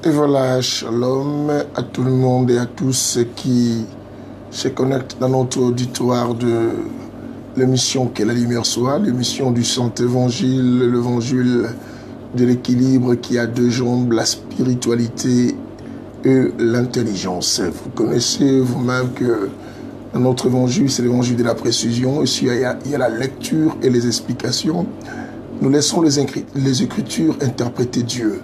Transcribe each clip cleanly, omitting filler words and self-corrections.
Et voilà, shalom à tout le monde et à tous ceux qui se connectent dans notre auditoire de l'émission Que la lumière soit, l'émission du Saint-Évangile, l'évangile de l'équilibre qui a deux jambes, la spiritualité et l'intelligence. Vous connaissez vous-même que notre évangile, c'est l'évangile de la précision. Ici, il y a la lecture et les explications. Nous laissons les Écritures interpréter Dieu.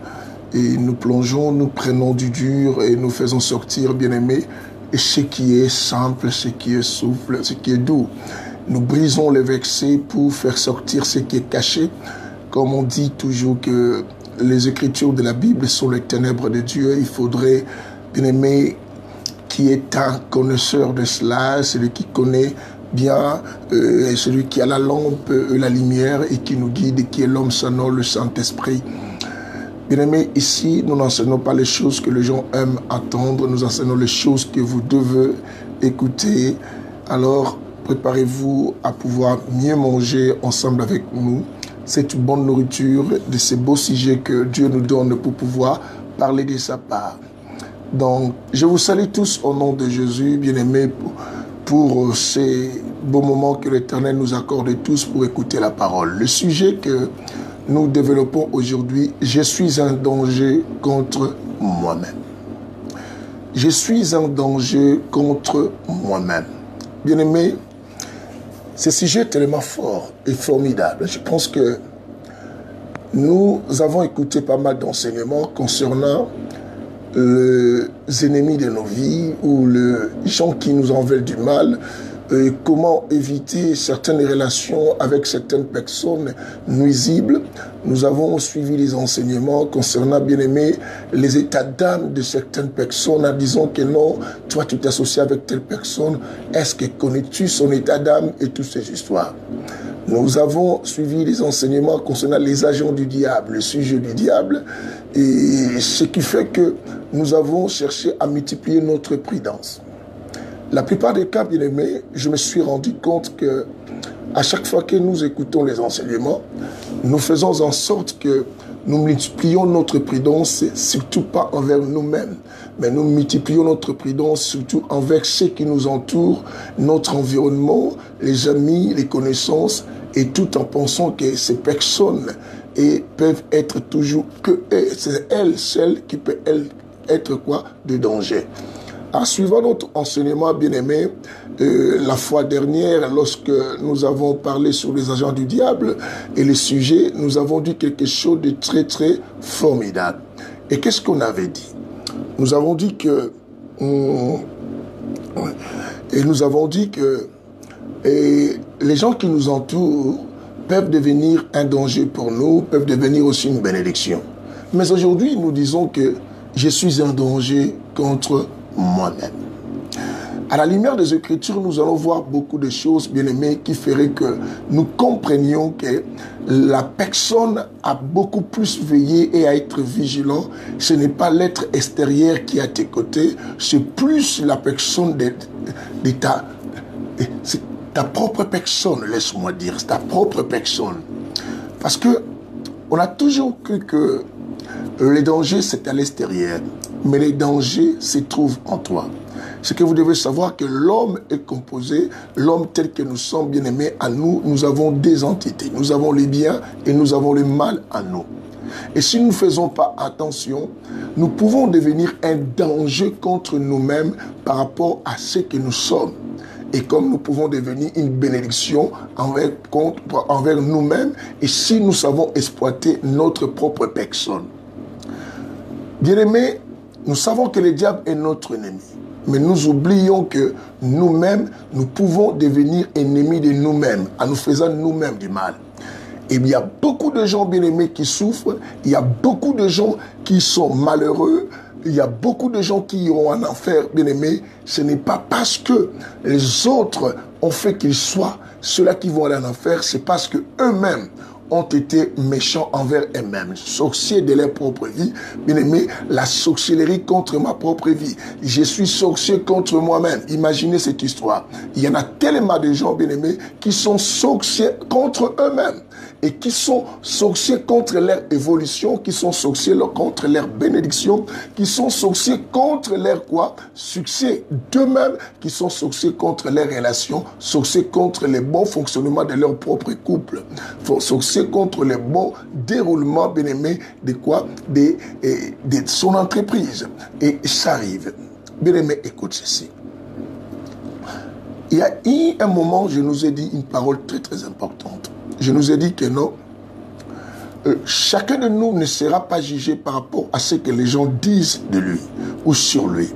Et nous plongeons, nous prenons du dur et nous faisons sortir, bien-aimés, ce qui est simple, ce qui est souple, ce qui est doux. Nous brisons les vexés pour faire sortir ce qui est caché. Comme on dit toujours que les Écritures de la Bible sont les ténèbres de Dieu, il faudrait, bien-aimé, qui est un connaisseur de cela, celui qui connaît bien, celui qui a la lampe, la lumière et qui nous guide, et qui est l'homme sonore, le Saint-Esprit. Bien-aimés, ici, nous n'enseignons pas les choses que les gens aiment entendre, nous enseignons les choses que vous devez écouter. Alors, préparez-vous à pouvoir mieux manger ensemble avec nous cette bonne nourriture de ces beaux sujets que Dieu nous donne pour pouvoir parler de sa part. Donc, je vous salue tous au nom de Jésus, bien-aimés, pour ces beaux moments que l'Éternel nous accorde tous pour écouter la parole. Le sujet que nous développons aujourd'hui, je suis un danger contre moi-même. Je suis un danger contre moi-même. Bien-aimé, ce sujet est tellement fort et formidable. Je pense que nous avons écouté pas mal d'enseignements concernant les ennemis de nos vies ou les gens qui nous en veulent du mal. Comment éviter certaines relations avec certaines personnes nuisibles. Nous avons suivi les enseignements concernant, bien-aimé, les états d'âme de certaines personnes en disant que non, toi tu t'associes avec telle personne, est-ce que connais-tu son état d'âme et toutes ces histoires. Nous avons suivi les enseignements concernant les agents du diable, le sujet du diable, et ce qui fait que nous avons cherché à multiplier notre prudence. La plupart des cas, bien aimés, je me suis rendu compte que à chaque fois que nous écoutons les enseignements, nous faisons en sorte que nous multiplions notre prudence, surtout pas envers nous-mêmes, mais nous multiplions notre prudence surtout envers ceux qui nous entourent, notre environnement, les amis, les connaissances, et tout en pensant que ces personnes peuvent être toujours que c'est elles, celles qui peuvent être quoi, de danger. En suivant notre enseignement, bien-aimé, la fois dernière, lorsque nous avons parlé sur les agents du diable et les sujets, nous avons dit quelque chose de très, très formidable. Et qu'est-ce qu'on avait dit? Nous avons dit que... les gens qui nous entourent peuvent devenir un danger pour nous, peuvent devenir aussi une bénédiction. Mais aujourd'hui, nous disons que je suis un danger contre moi-même. À la lumière des Écritures, nous allons voir beaucoup de choses, bien-aimés, qui feraient que nous comprenions que la personne a beaucoup plus veillé et à être vigilant. Ce n'est pas l'être extérieur qui est à tes côtés, c'est plus la personne de ta propre personne, laisse-moi dire, c'est ta propre personne. Parce que on a toujours cru que les dangers, c'est à l'extérieur, mais les dangers se trouvent en toi. Ce que vous devez savoir que l'homme est composé, l'homme tel que nous sommes, bien-aimés, à nous, nous avons deux entités. Nous avons les biens et nous avons le mal en nous. Et si nous ne faisons pas attention, nous pouvons devenir un danger contre nous-mêmes par rapport à ce que nous sommes. Et comme nous pouvons devenir une bénédiction envers nous-mêmes, et si nous savons exploiter notre propre personne. Bien-aimés, nous savons que le diable est notre ennemi. Mais nous oublions que nous-mêmes, nous pouvons devenir ennemis de nous-mêmes, en nous faisant nous-mêmes du mal. Et il y a beaucoup de gens, bien-aimés, qui souffrent. Il y a beaucoup de gens qui sont malheureux. Il y a beaucoup de gens qui iront en enfer, bien-aimés. Ce n'est pas parce que les autres ont fait qu'ils soient ceux-là qui vont aller en enfer. C'est parce qu'eux-mêmes ont été méchants envers eux-mêmes, sorciers de leur propre vie. Bien-aimé, la sorcellerie contre ma propre vie. Je suis sorcier contre moi-même. Imaginez cette histoire. Il y en a tellement de gens, bien-aimés, qui sont sorciers contre eux-mêmes. et qui sont sorciers contre leur évolution, qui sont sorciers contre leur bénédiction, qui sont sorciers contre leur quoi? Succès d'eux-mêmes, qui sont sorciers contre leurs relations, sorciers contre les bons fonctionnements de leur propre couple, sorciers contre les bons déroulements, bien aimé, de quoi? De son entreprise. Et ça arrive. Bien aimé, écoute ceci. Il y a eu un moment, je nous ai dit une parole très très importante. Je nous ai dit que non, chacun de nous ne sera pas jugé par rapport à ce que les gens disent de lui ou sur lui.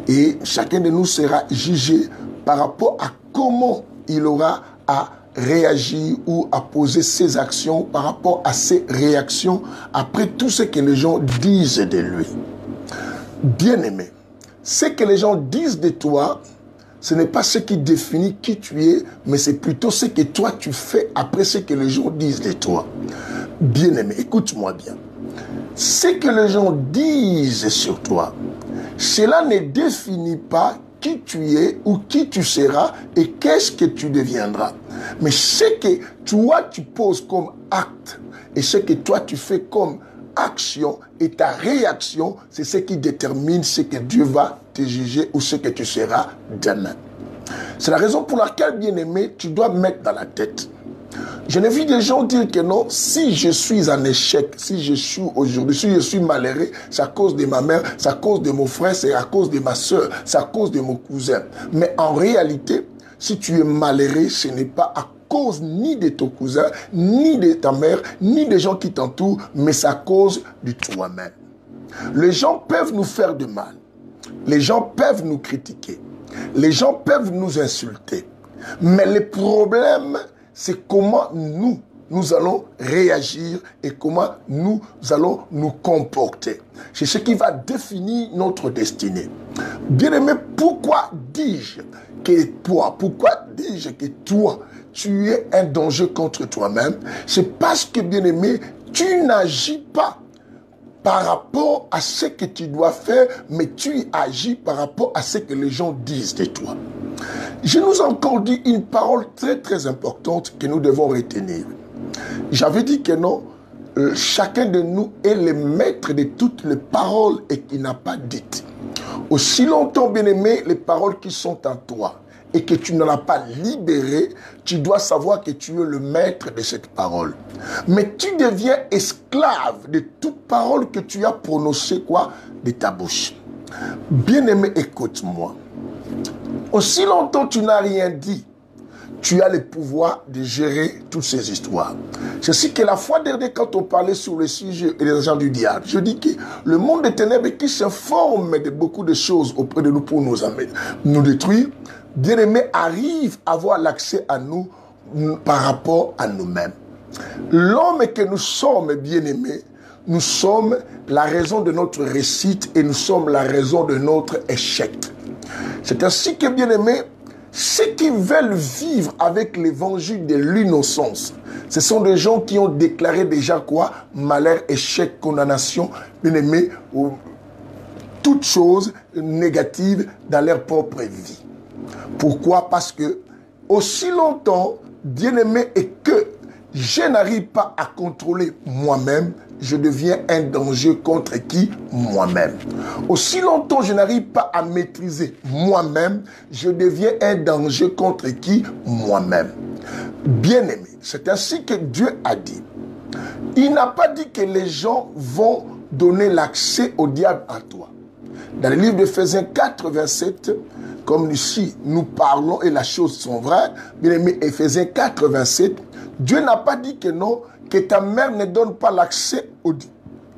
Et chacun de nous sera jugé par rapport à comment il aura à réagir ou à poser ses actions par rapport à ses réactions après tout ce que les gens disent de lui. Bien-aimé, ce que les gens disent de toi, ce n'est pas ce qui définit qui tu es, mais c'est plutôt ce que toi tu fais après ce que les gens disent de toi. Bien-aimé, écoute-moi bien. Ce que les gens disent sur toi, cela ne définit pas qui tu es ou qui tu seras et qu'est-ce que tu deviendras. Mais ce que toi tu poses comme acte et ce que toi tu fais comme action et ta réaction, c'est ce qui détermine ce que Dieu va te juger ou ce que tu seras demain. C'est la raison pour laquelle, bien-aimé, tu dois mettre dans la tête. Je n'ai vu des gens dire que non, si je suis en échec, si je suis aujourd'hui, si je suis malheureux, c'est à cause de ma mère, c'est à cause de mon frère, c'est à cause de ma soeur, c'est à cause de mon cousin. Mais en réalité, si tu es malheureux, ce n'est pas à cause ni de ton cousin, ni de ta mère, ni des gens qui t'entourent, mais c'est à cause de toi-même. Les gens peuvent nous faire du mal. Les gens peuvent nous critiquer. Les gens peuvent nous insulter. Mais le problème, c'est comment nous allons réagir et comment nous allons nous comporter. C'est ce qui va définir notre destinée. Bien-aimé, pourquoi dis-je que toi, tu es un danger contre toi-même? C'est parce que, bien-aimé, tu n'agis pas par rapport à ce que tu dois faire, mais tu agis par rapport à ce que les gens disent de toi. Je nous ai encore dit une parole très très importante que nous devons retenir. J'avais dit que non, chacun de nous est le maître de toutes les paroles et qui n'a pas dites. Aussi longtemps, bien-aimé, les paroles qui sont en toi et que tu ne l'as pas libérée, tu dois savoir que tu es le maître de cette parole. Mais tu deviens esclave de toute parole que tu as prononcée, quoi, de ta bouche. Bien-aimé, écoute-moi. Aussi longtemps tu n'as rien dit, tu as le pouvoir de gérer toutes ces histoires. C'est ce que la fois dernière, quand on parlait sur le sujet et les agents du diable, je dis que le monde des ténèbres qui s'informe de beaucoup de choses auprès de nous pour nous détruire, bien-aimé, arrive à avoir l'accès à nous par rapport à nous-mêmes. L'homme que nous sommes, bien-aimés, nous sommes la raison de notre réussite et nous sommes la raison de notre échec. C'est ainsi que, bien-aimés, ceux qui veulent vivre avec l'évangile de l'innocence, ce sont des gens qui ont déclaré déjà quoi? Malheur, échec, condamnation, bien-aimés, ou toutes choses négatives dans leur propre vie. Pourquoi? Parce que aussi longtemps, bien-aimé, et que je n'arrive pas à contrôler moi-même, je deviens un danger contre qui? Moi-même. Aussi longtemps je n'arrive pas à maîtriser moi-même, je deviens un danger contre qui? Moi-même. Bien-aimé, c'est ainsi que Dieu a dit. Il n'a pas dit que les gens vont donner l'accès au diable à toi. Dans le livre d'Éphésiens 4, 27, comme ici nous parlons et les choses sont vraies, bien-aimé, Éphésiens 4, 27, Dieu n'a pas dit que non, que ta mère ne donne pas l'accès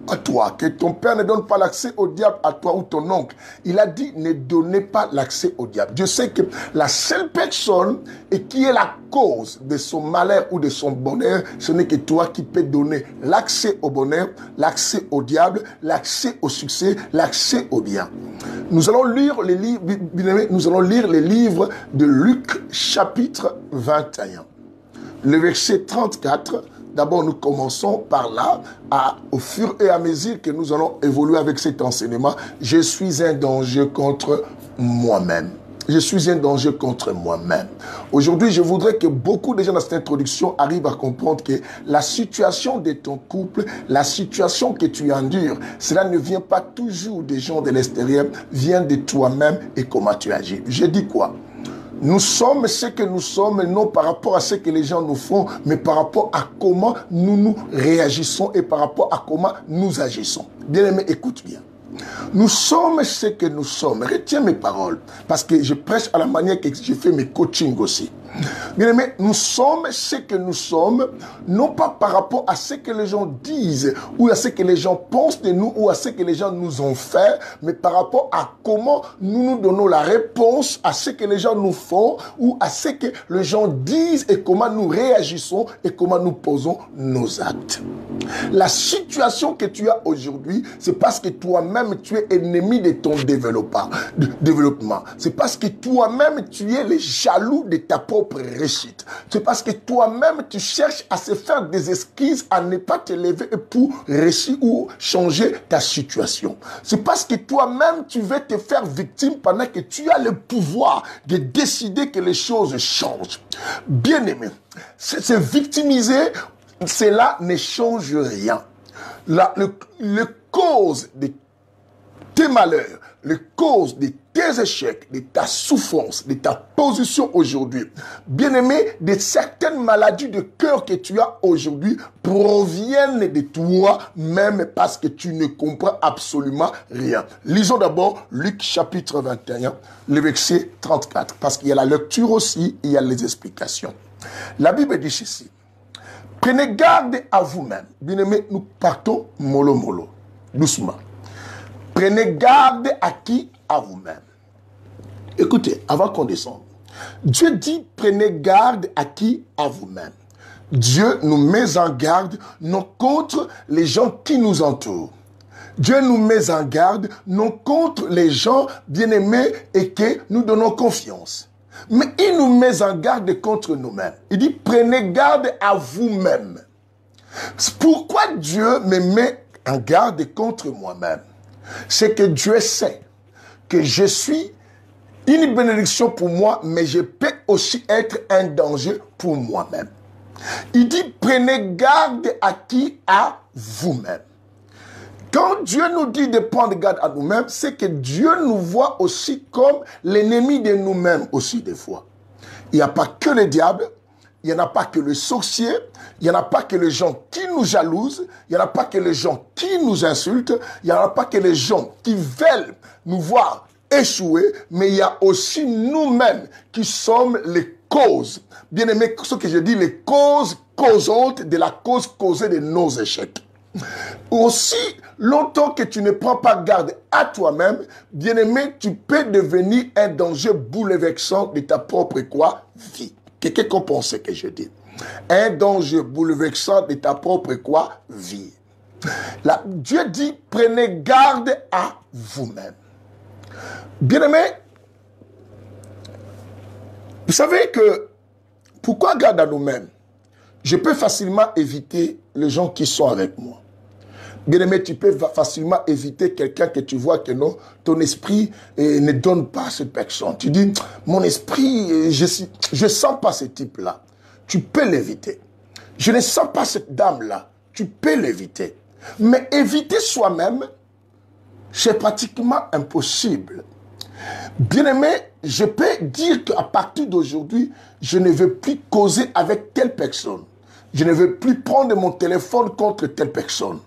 à toi, que ton père ne donne pas l'accès au diable à toi ou ton oncle. Il a dit ne donnez pas l'accès au diable. Dieu sait que la seule personne et qui est la cause de son malheur ou de son bonheur, ce n'est que toi qui peux donner l'accès au bonheur, l'accès au diable, l'accès au succès, l'accès au bien. Nous allons lire les livres, nous allons lire les livres de Luc chapitre 21. Le verset 34, d'abord nous commençons par là, au fur et à mesure que nous allons évoluer avec cet enseignement, je suis un danger contre moi-même. Je suis un danger contre moi-même. Aujourd'hui, je voudrais que beaucoup de gens dans cette introduction arrivent à comprendre que la situation de ton couple, la situation que tu endures, cela ne vient pas toujours des gens de l'extérieur, vient de toi-même et comment tu agis. Je dis quoi? Nous sommes ce que nous sommes, non par rapport à ce que les gens nous font, mais par rapport à comment nous réagissons et par rapport à comment nous agissons. Bien-aimé, écoute bien. Nous sommes ce que nous sommes. Retiens mes paroles, parce que je prêche à la manière que je fais mes coachings aussi. Bien aimé, nous sommes ce que nous sommes, non pas par rapport à ce que les gens disent, ou à ce que les gens pensent de nous, ou à ce que les gens nous ont fait, mais par rapport à comment nous donnons la réponse à ce que les gens nous font, ou à ce que les gens disent, et comment nous réagissons, et comment nous posons nos actes. La situation que tu as aujourd'hui, c'est parce que toi-même, tu es ennemi de ton développement. C'est parce que toi-même, tu es le jaloux de ta propre réussite. C'est parce que toi-même, tu cherches à se faire des excuses, à ne pas te lever pour réussir ou changer ta situation. C'est parce que toi-même, tu veux te faire victime pendant que tu as le pouvoir de décider que les choses changent. Bien aimé, se victimiser, cela ne change rien. Le cause de tes malheurs, le cause de tes échecs, de ta souffrance, de ta position aujourd'hui, bien-aimé, de certaines maladies de cœur que tu as aujourd'hui proviennent de toi, même parce que tu ne comprends absolument rien. Lisons d'abord Luc chapitre 21, le verset 34, parce qu'il y a la lecture aussi, il y a les explications. La Bible dit ceci. Prenez garde à vous-même. Bien-aimé, nous partons mollo mollo, doucement. Prenez garde à qui? À vous-même. Écoutez, avant qu'on descende, Dieu dit prenez garde à qui? À vous-même. Dieu nous met en garde non contre les gens qui nous entourent. Dieu nous met en garde non contre les gens bien-aimés et que nous donnons confiance. Mais il nous met en garde contre nous-mêmes. Il dit, prenez garde à vous-même. Pourquoi Dieu me met en garde contre moi-même? C'est que Dieu sait que je suis une bénédiction pour moi, mais je peux aussi être un danger pour moi-même. Il dit, prenez garde à qui? À vous-même. Quand Dieu nous dit de prendre garde à nous-mêmes, c'est que Dieu nous voit aussi comme l'ennemi de nous-mêmes aussi des fois. Il n'y a pas que le diable, il n'y en a pas que le sorcier, il n'y en a pas que les gens qui nous jalousent, il n'y en a pas que les gens qui nous insultent, il n'y en a pas que les gens qui veulent nous voir échouer, mais il y a aussi nous-mêmes qui sommes les causes. Bien aimé, ce que je dis, les causes causantes de la cause causée de nos échecs. Aussi longtemps que tu ne prends pas garde à toi-même, bien-aimé, tu peux devenir un danger bouleversant de ta propre vie. Quelqu'un comprend ce que je dis? Un danger bouleversant de ta propre vie. Là, Dieu dit, prenez garde à vous-même. Bien-aimé, vous savez que, pourquoi garde à nous-mêmes? Je peux facilement éviter les gens qui sont avec moi. Bien-aimé, tu peux facilement éviter quelqu'un que tu vois que non, ton esprit ne donne pas à cette personne. Tu dis, mon esprit, je ne sens pas ce type-là. Tu peux l'éviter. Je ne sens pas cette dame-là. Tu peux l'éviter. Mais éviter soi-même, c'est pratiquement impossible. Bien-aimé, je peux dire qu'à partir d'aujourd'hui, je ne veux plus causer avec telle personne. Je ne veux plus prendre mon téléphone contre telle personne.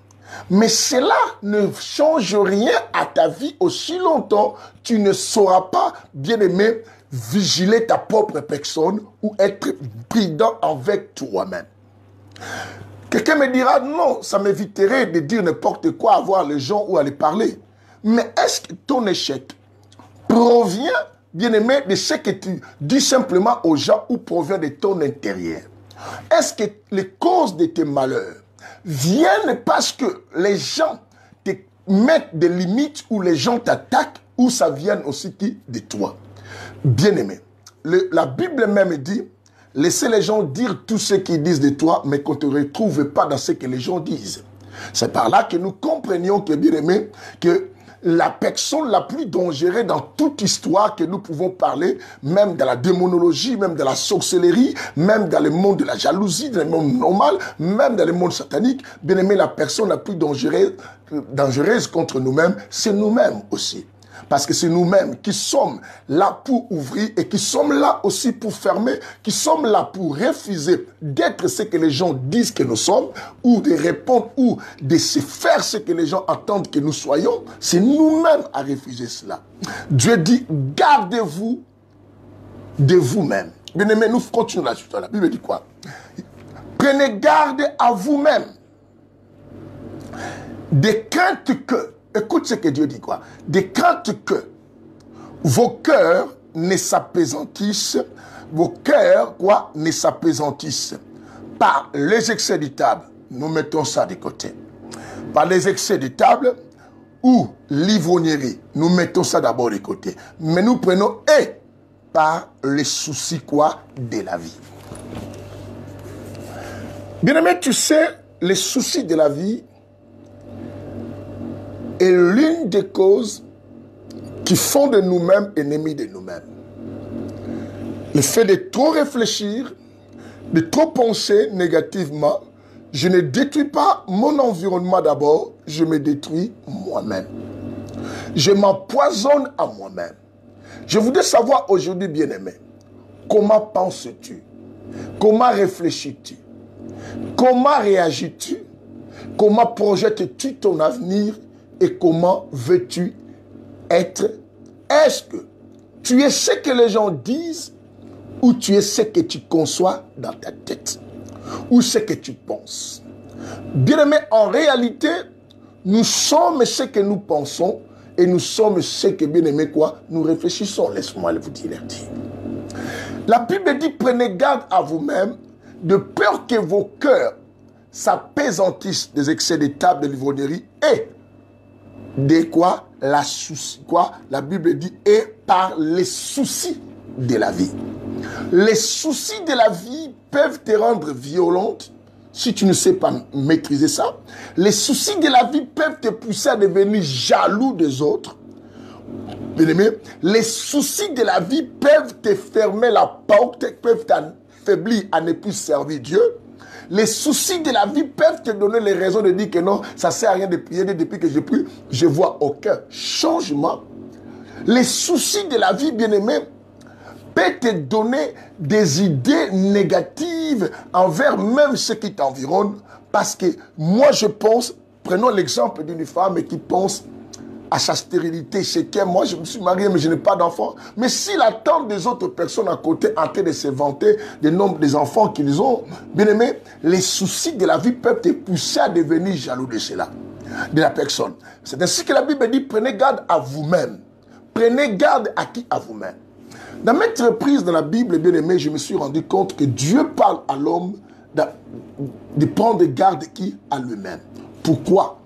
Mais cela ne change rien à ta vie aussi longtemps tu ne sauras pas, bien-aimé, vigiler ta propre personne ou être prudent avec toi-même. Quelqu'un me dira, non, ça m'éviterait de dire n'importe quoi à voir les gens ou à les parler. Mais est-ce que ton échec provient, bien-aimé, de ce que tu dis simplement aux gens ou provient de ton intérieur? Est-ce que les causes de tes malheurs viennent parce que les gens te mettent des limites ou les gens t'attaquent ou ça vient aussi de toi? Bien-aimé, la Bible même dit, laissez les gens dire tout ce qu'ils disent de toi, mais qu'on ne te retrouve pas dans ce que les gens disent. C'est par là que nous comprenions que, bien-aimé, que la personne la plus dangereuse dans toute histoire que nous pouvons parler, même dans la démonologie, même dans la sorcellerie, même dans le monde de la jalousie, dans le monde normal, même dans le monde satanique. Bien aimé, la personne la plus dangereuse contre nous-mêmes, c'est nous-mêmes aussi. Parce que c'est nous-mêmes qui sommes là pour ouvrir et qui sommes là aussi pour fermer, qui sommes là pour refuser d'être ce que les gens disent que nous sommes, ou de répondre, ou de se faire ce que les gens attendent que nous soyons. C'est nous-mêmes à refuser cela. Dieu dit, gardez-vous de vous-même. Bien aimé, nous continuons là-dessus. La Bible dit quoi? Prenez garde à vous-même. De crainte que, écoute ce que Dieu dit quoi? De crainte que vos cœurs ne s'apaisantissent, vos cœurs quoi? Ne s'apaisantissent par les excès de table. Nous mettons ça de côté. Par les excès de table ou l'ivrognerie. Nous mettons ça d'abord de côté. Mais nous prenons et par les soucis quoi? De la vie. Bien aimé, tu sais, les soucis de la vie est l'une des causes qui font de nous-mêmes ennemis de nous-mêmes. Le fait de trop réfléchir, de trop penser négativement, je ne détruis pas mon environnement d'abord, je me détruis moi-même. Je m'empoisonne à moi-même. Je voudrais savoir aujourd'hui, bien-aimé, comment penses-tu? Comment réfléchis-tu? Comment réagis-tu? Comment projettes-tu ton avenir? Et comment veux-tu être? Est-ce que tu es ce que les gens disent ou tu es ce que tu conçois dans ta tête? Ou ce que tu penses? Bien-aimé, en réalité, nous sommes ce que nous pensons et nous sommes ce que, bien-aimé, quoi, nous réfléchissons. Laisse-moi vous dire. La Bible dit, prenez garde à vous-même de peur que vos cœurs s'apaisantissent des excès de table, de l'ivrognerie et de quoi? La Bible dit, et par les soucis de la vie. Les soucis de la vie peuvent te rendre violente si tu ne sais pas maîtriser ça. Les soucis de la vie peuvent te pousser à devenir jaloux des autres. Bien-aimé, les soucis de la vie peuvent te fermer la porte, peuvent t'affaiblir à ne plus servir Dieu. Les soucis de la vie peuvent te donner les raisons de dire que non, ça ne sert à rien de prier depuis que j'ai pris. Je ne vois aucun changement. Les soucis de la vie, bien-aimé, peuvent te donner des idées négatives envers même ceux qui t'environnent. Parce que moi, je pense, prenons l'exemple d'une femme qui pense à sa stérilité chez qui. Moi, je me suis marié, mais je n'ai pas d'enfant. Mais s'il attend des autres personnes à côté en train de se vanter du nombre des enfants qu'ils ont, bien aimé, les soucis de la vie peuvent te pousser à devenir jaloux de cela, de la personne. C'est ainsi que la Bible dit, prenez garde à vous-même. Prenez garde à qui? À vous-même. Dans mes reprises dans la Bible, bien aimé, je me suis rendu compte que Dieu parle à l'homme de prendre garde qui? À lui-même. Pourquoi?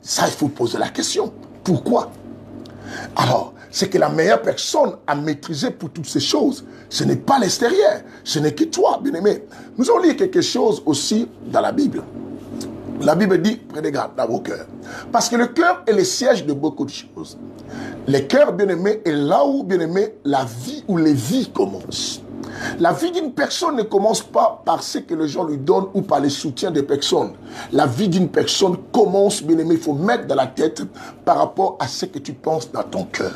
Ça, il faut poser la question. Pourquoi? Alors, c'est que la meilleure personne à maîtriser pour toutes ces choses, ce n'est pas l'extérieur, ce n'est que toi, bien-aimé. Nous allons lire quelque chose aussi dans la Bible. La Bible dit, prenez garde dans vos cœurs. Parce que le cœur est le siège de beaucoup de choses. Le cœur, bien-aimé, est là où, bien-aimé, la vie ou les vies commencent. La vie d'une personne ne commence pas par ce que les gens lui donnent ou par les soutiens des personnes. La vie d'une personne commence, bien aimé, il faut mettre dans la tête par rapport à ce que tu penses dans ton cœur.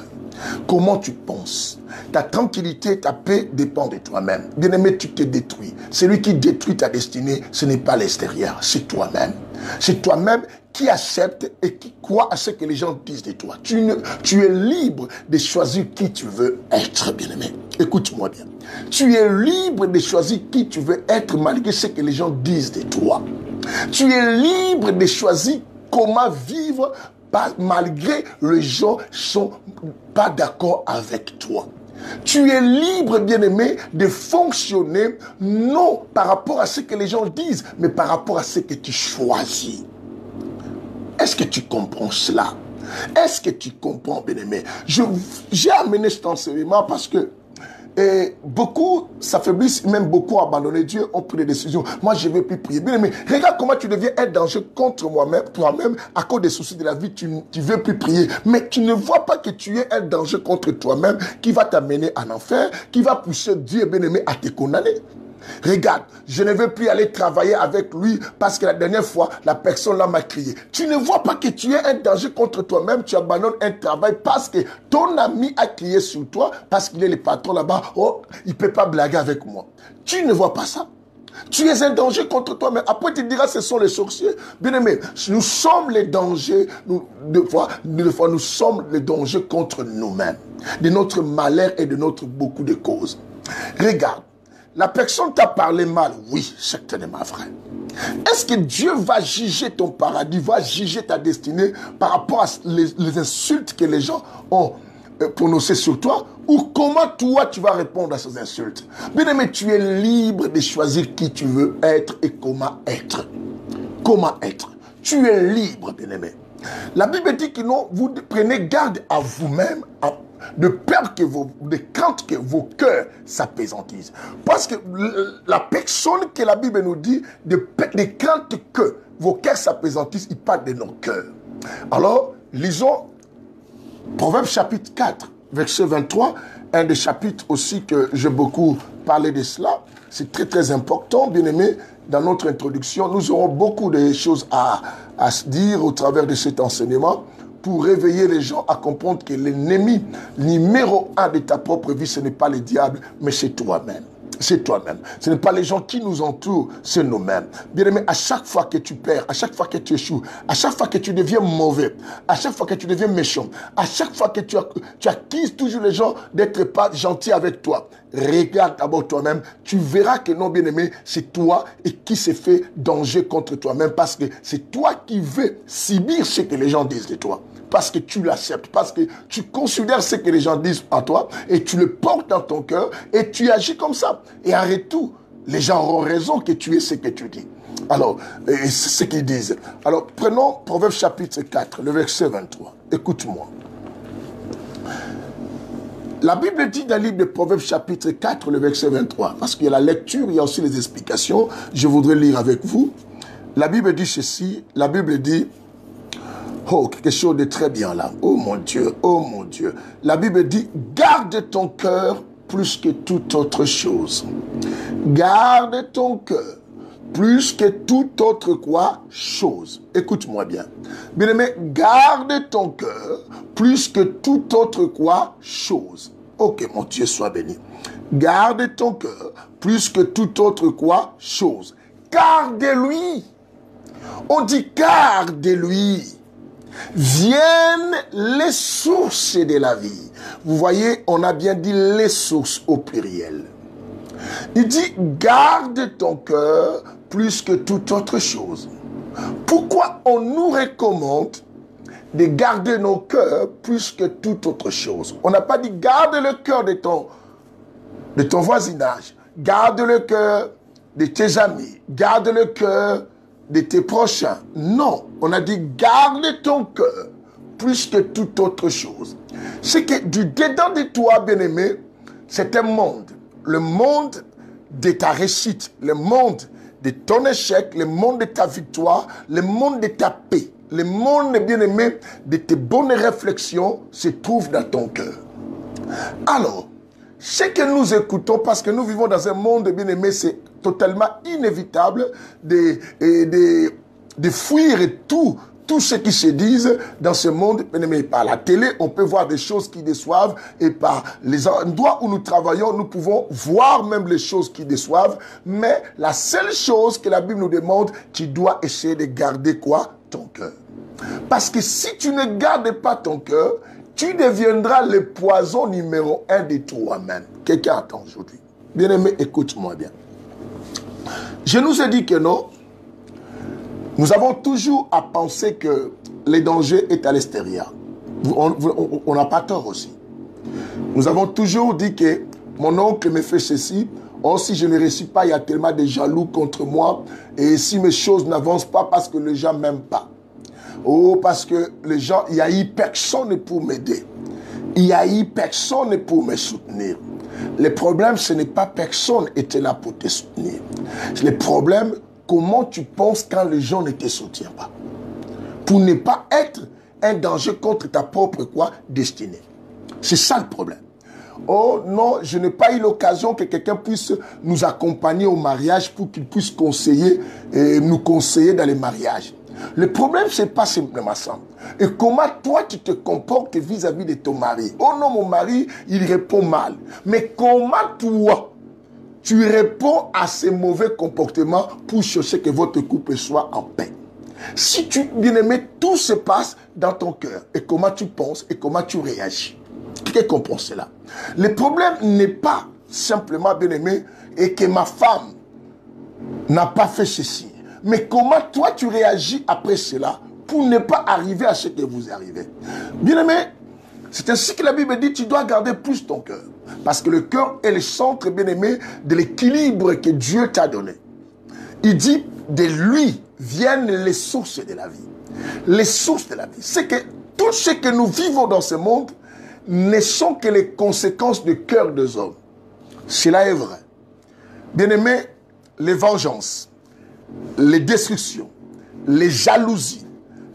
Comment tu penses? Ta tranquillité, ta paix dépend de toi-même. Bien aimé, tu te détruis. Celui qui détruit ta destinée, ce n'est pas l'extérieur, c'est toi-même. C'est toi-même qui accepte et qui croit à ce que les gens disent de toi. Tu es libre de choisir qui tu veux être, bien-aimé. Écoute-moi bien. Tu es libre de choisir qui tu veux être malgré ce que les gens disent de toi. Tu es libre de choisir comment vivre malgré les gens ne sont pas d'accord avec toi. Tu es libre, bien-aimé, de fonctionner non par rapport à ce que les gens disent, mais par rapport à ce que tu choisis. Est-ce que tu comprends cela? Est-ce que tu comprends, bien-aimé? J'ai amené cet enseignement parce que Et beaucoup s'affaiblissent, même beaucoup abandonné Dieu, ont pris des décisions. Moi, je ne veux plus prier. Bien aimé, regarde comment tu deviens un danger contre moi-même, toi-même, à cause des soucis de la vie, tu ne veux plus prier. Mais tu ne vois pas que tu es un danger contre toi-même qui va t'amener en enfer, qui va pousser Dieu, bien aimé, à te condamner. Regarde, je ne veux plus aller travailler avec lui parce que la dernière fois, la personne là m'a crié. Tu ne vois pas que tu es un danger contre toi-même, tu abandonnes un travail parce que ton ami a crié sur toi, parce qu'il est le patron là-bas, oh, il ne peut pas blaguer avec moi. Tu ne vois pas ça. Tu es un danger contre toi, mais après tu diras ce sont les sorciers. Bien aimé, nous sommes les dangers, deux fois, nous sommes les dangers contre nous-mêmes, de notre malheur et de notre beaucoup de causes. Regarde. La personne t'a parlé mal, oui, certainement vrai. Est-ce que Dieu va juger ton paradis, va juger ta destinée par rapport à les insultes que les gens ont prononcées sur toi? Ou comment toi tu vas répondre à ces insultes? Bien aimé, tu es libre de choisir qui tu veux être et comment être. Comment être? Tu es libre, bien aimé. La Bible dit que non, vous prenez garde à vous-même, de peur de crainte que vos cœurs s'apaisantissent. Parce que la personne que la Bible nous dit, de crainte que vos cœurs s'apaisantissent, il parle de nos cœurs. Alors, lisons Proverbe chapitre 4, verset 23, un des chapitres aussi que j'ai beaucoup parlé de cela. C'est très très important, bien aimé. Dans notre introduction, nous aurons beaucoup de choses à se dire au travers de cet enseignement, pour réveiller les gens à comprendre que l'ennemi numéro 1 de ta propre vie, ce n'est pas le diable, mais c'est toi-même. C'est toi-même. Ce n'est pas les gens qui nous entourent, c'est nous-mêmes. Bien aimé, à chaque fois que tu perds, à chaque fois que tu échoues, à chaque fois que tu deviens mauvais, à chaque fois que tu deviens méchant, à chaque fois que tu acquises toujours les gens d'être pas gentils avec toi, regarde d'abord toi-même, tu verras que non, bien aimé, c'est toi et qui s'est fait danger contre toi-même parce que c'est toi qui veux subir ce que les gens disent de toi. Parce que tu l'acceptes, parce que tu considères ce que les gens disent à toi et tu le portes dans ton cœur et tu agis comme ça. Et en retour, les gens auront raison que tu es ce que tu dis. Alors, c'est ce qu'ils disent. Alors, prenons Proverbe chapitre 4, le verset 23. Écoute-moi. La Bible dit dans le livre de Proverbes chapitre 4, le verset 23, parce qu'il y a la lecture, il y a aussi les explications, je voudrais lire avec vous. La Bible dit ceci, la Bible dit, oh, quelque chose de très bien là, oh mon Dieu, oh mon Dieu. La Bible dit, garde ton cœur plus que toute autre chose. Garde ton cœur plus que toute autre quoi chose. Écoute-moi bien. Bien-aimé, garde ton cœur plus que toute autre quoi chose. Ok, mon Dieu soit béni. Garde ton cœur plus que toute autre quoi chose. Car de lui, on dit car de lui, viennent les sources de la vie. Vous voyez, on a bien dit les sources au pluriel. Il dit, garde ton cœur plus que toute autre chose. Pourquoi on nous recommande de garder nos cœurs plus que toute autre chose? On n'a pas dit, garde le cœur de ton voisinage, garde le cœur de tes amis, garde le cœur de tes prochains. Non, on a dit, garde ton cœur plus que toute autre chose. C'est que du dedans de toi, bien-aimé, c'est un monde. Le monde de ta réussite, le monde de ton échec, le monde de ta victoire, le monde de ta paix, le monde, bien-aimé, de tes bonnes réflexions se trouve dans ton cœur. Alors, ce que nous écoutons, parce que nous vivons dans un monde, bien-aimé, c'est totalement inévitable de fuir tout ce qui se disent dans ce monde. Mais par la télé, on peut voir des choses qui déçoivent et par les endroits où nous travaillons, nous pouvons voir même les choses qui déçoivent. Mais la seule chose que la Bible nous demande, tu dois essayer de garder quoi? Ton cœur. Parce que si tu ne gardes pas ton cœur, tu deviendras le poison numéro 1 de toi-même. Quelqu'un attend aujourd'hui. Bien-aimé, écoute-moi bien. Je nous ai dit que non. Nous avons toujours à penser que le danger est à l'extérieur. On n'a pas tort aussi. Nous avons toujours dit que mon oncle me fait ceci. Oh, si je ne réussis pas, il y a tellement de jaloux contre moi. Et si mes choses n'avancent pas parce que les gens ne m'aiment pas. Oh, parce que les gens, il n'y a eu personne pour m'aider. Il n'y a eu personne pour me soutenir. Le problème, ce n'est pas personne était là pour te soutenir. Le problème, comment tu penses quand les gens ne te soutiennent pas. Pour ne pas être un danger contre ta propre destinée. C'est ça le problème. Oh non, je n'ai pas eu l'occasion que quelqu'un puisse nous accompagner au mariage pour qu'il puisse nous conseiller dans les mariages. Le problème, c'est pas simplement ça. Et comment toi, tu te comportes vis-à-vis de ton mari. Oh non, mon mari, il répond mal. Mais comment toi, tu réponds à ces mauvais comportements pour chercher que votre couple soit en paix. Si tu, bien-aimé, tout se passe dans ton cœur. Et comment tu penses et comment tu réagis. Qui comprend cela? Le problème n'est pas simplement, bien-aimé, et que ma femme n'a pas fait ceci. Mais comment toi tu réagis après cela pour ne pas arriver à ce que vous arrivez. Bien-aimé, c'est ainsi que la Bible dit, tu dois garder plus ton cœur. Parce que le cœur est le centre, bien-aimé, de l'équilibre que Dieu t'a donné. Il dit, de lui viennent les sources de la vie. Les sources de la vie. C'est que tout ce que nous vivons dans ce monde ne sont que les conséquences du cœur des hommes. Cela est vrai. Bien-aimé, les vengeances, les destructions, les jalousies,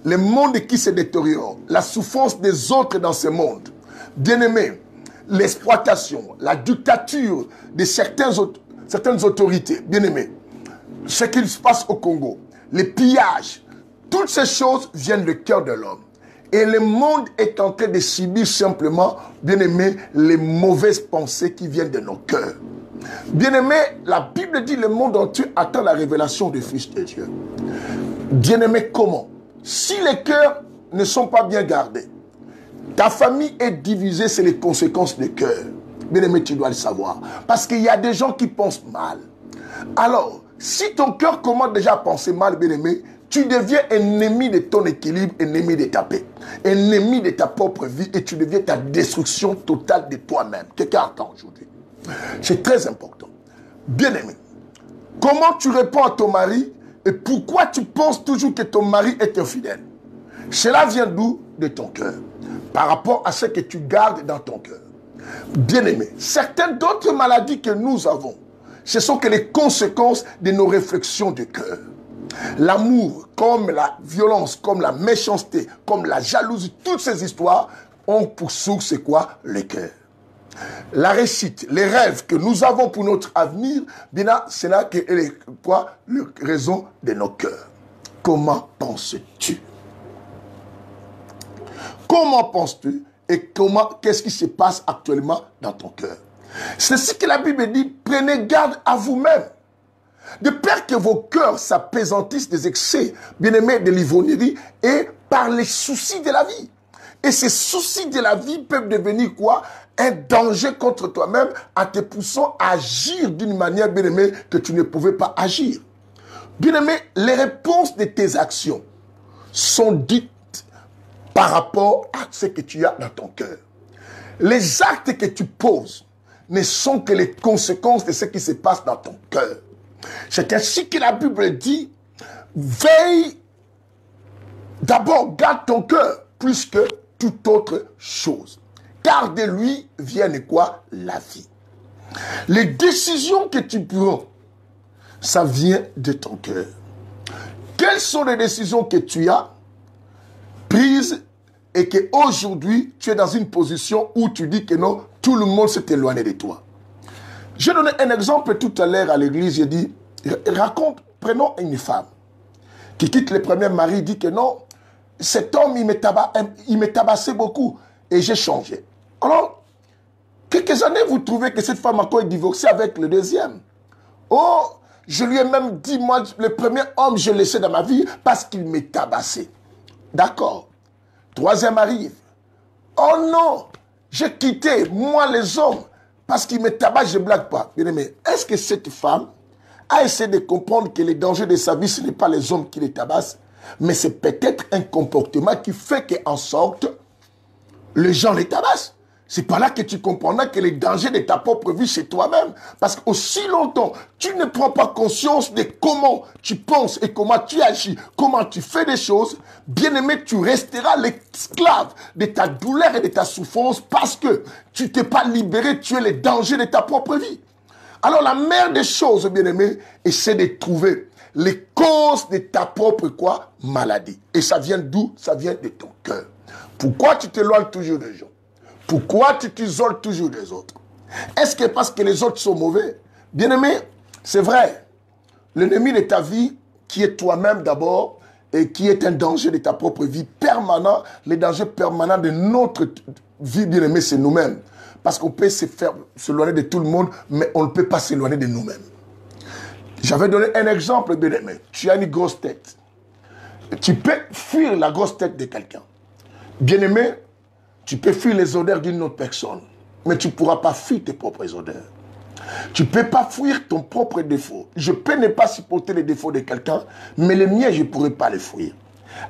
le monde qui se détériore, la souffrance des autres dans ce monde, bien-aimé, l'exploitation, la dictature de certaines autorités, bien-aimé, ce qu'il se passe au Congo, les pillages, toutes ces choses viennent du cœur de l'homme. Et le monde est en train de subir simplement, bien-aimé, les mauvaises pensées qui viennent de nos cœurs. Bien-aimé, la Bible dit le monde entier attend la révélation du Fils de Dieu. Bien-aimé, comment? Si les cœurs ne sont pas bien gardés, ta famille est divisée, c'est les conséquences du cœur. Bien-aimé, tu dois le savoir. Parce qu'il y a des gens qui pensent mal. Alors, si ton cœur commence déjà à penser mal, bien-aimé, tu deviens ennemi de ton équilibre, ennemi de ta paix, ennemi de ta propre vie et tu deviens ta destruction totale de toi-même. Quelqu'un entend aujourd'hui. C'est très important. Bien-aimé, comment tu réponds à ton mari et pourquoi tu penses toujours que ton mari est infidèle? Cela vient d'où? De ton cœur. Par rapport à ce que tu gardes dans ton cœur. Bien-aimé, certaines d'autres maladies que nous avons, ce sont que les conséquences de nos réflexions du cœur. L'amour, comme la violence, comme la méchanceté, comme la jalousie, toutes ces histoires ont pour source, c'est quoi? Le cœur. La réussite, les rêves que nous avons pour notre avenir, bien là, c'est là que est quoi? La raison de nos cœurs. Comment penses-tu? Comment penses-tu et qu'est-ce qui se passe actuellement dans ton cœur? C'est ce que la Bible dit, prenez garde à vous-même. De peur que vos cœurs s'apaisantissent des excès, bien-aimés, de l'ivrognerie et par les soucis de la vie. Et ces soucis de la vie peuvent devenir quoi? Un danger contre toi-même en te poussant à agir d'une manière, bien-aimé, que tu ne pouvais pas agir. Bien-aimé, les réponses de tes actions sont dites par rapport à ce que tu as dans ton cœur. Les actes que tu poses ne sont que les conséquences de ce qui se passe dans ton cœur. C'est ainsi que la Bible dit, veille, d'abord garde ton cœur plus que toute autre chose. Car de lui viennent quoi? La vie. Les décisions que tu prends, ça vient de ton cœur. Quelles sont les décisions que tu as prises et qu'aujourd'hui tu es dans une position où tu dis que non, tout le monde s'est éloigné de toi? J'ai donné un exemple tout à l'heure à l'église, j'ai dit, prenons une femme qui quitte le premier mari, dit que non, cet homme, il me tabassait beaucoup et j'ai changé. Alors, quelques années, vous trouvez que cette femme encore est divorcée avec le deuxième. Oh, je lui ai même dit, moi, le premier homme, je l'ai laissé dans ma vie parce qu'il m'est tabassé. D'accord. Troisième arrive. Oh non, j'ai quitté, moi, les hommes, parce qu'il me tabasse, je ne blague pas. Bien aimé, est-ce que cette femme a essayé de comprendre que les dangers de sa vie, ce n'est pas les hommes qui les tabassent, mais c'est peut-être un comportement qui fait qu'en sorte, les gens les tabassent. C'est par là que tu comprendras que les dangers de ta propre vie chez toi-même. Parce qu'aussi longtemps, tu ne prends pas conscience de comment tu penses et comment tu agis, comment tu fais des choses, bien-aimé, tu resteras l'esclave de ta douleur et de ta souffrance parce que tu t'es pas libéré, tu es les dangers de ta propre vie. Alors la meilleure des choses, bien-aimé, c'est de trouver les causes de ta propre quoi? Maladie. Et ça vient d'où? Ça vient de ton cœur. Pourquoi tu t'éloignes toujours des gens? Pourquoi tu t'isoles toujours des autres? Est-ce que parce que les autres sont mauvais? Bien-aimé, c'est vrai. L'ennemi de ta vie, qui est toi-même d'abord, et qui est un danger de ta propre vie permanent, les dangers permanents de notre vie, bien-aimé, c'est nous-mêmes. Parce qu'on peut s'éloigner de tout le monde, mais on ne peut pas s'éloigner de nous-mêmes. J'avais donné un exemple, bien-aimé. Tu as une grosse tête. Tu peux fuir la grosse tête de quelqu'un. Bien-aimé, tu peux fuir les odeurs d'une autre personne, mais tu ne pourras pas fuir tes propres odeurs. Tu ne peux pas fuir ton propre défaut. Je peux ne pas supporter les défauts de quelqu'un, mais les miens, je ne pourrai pas les fuir.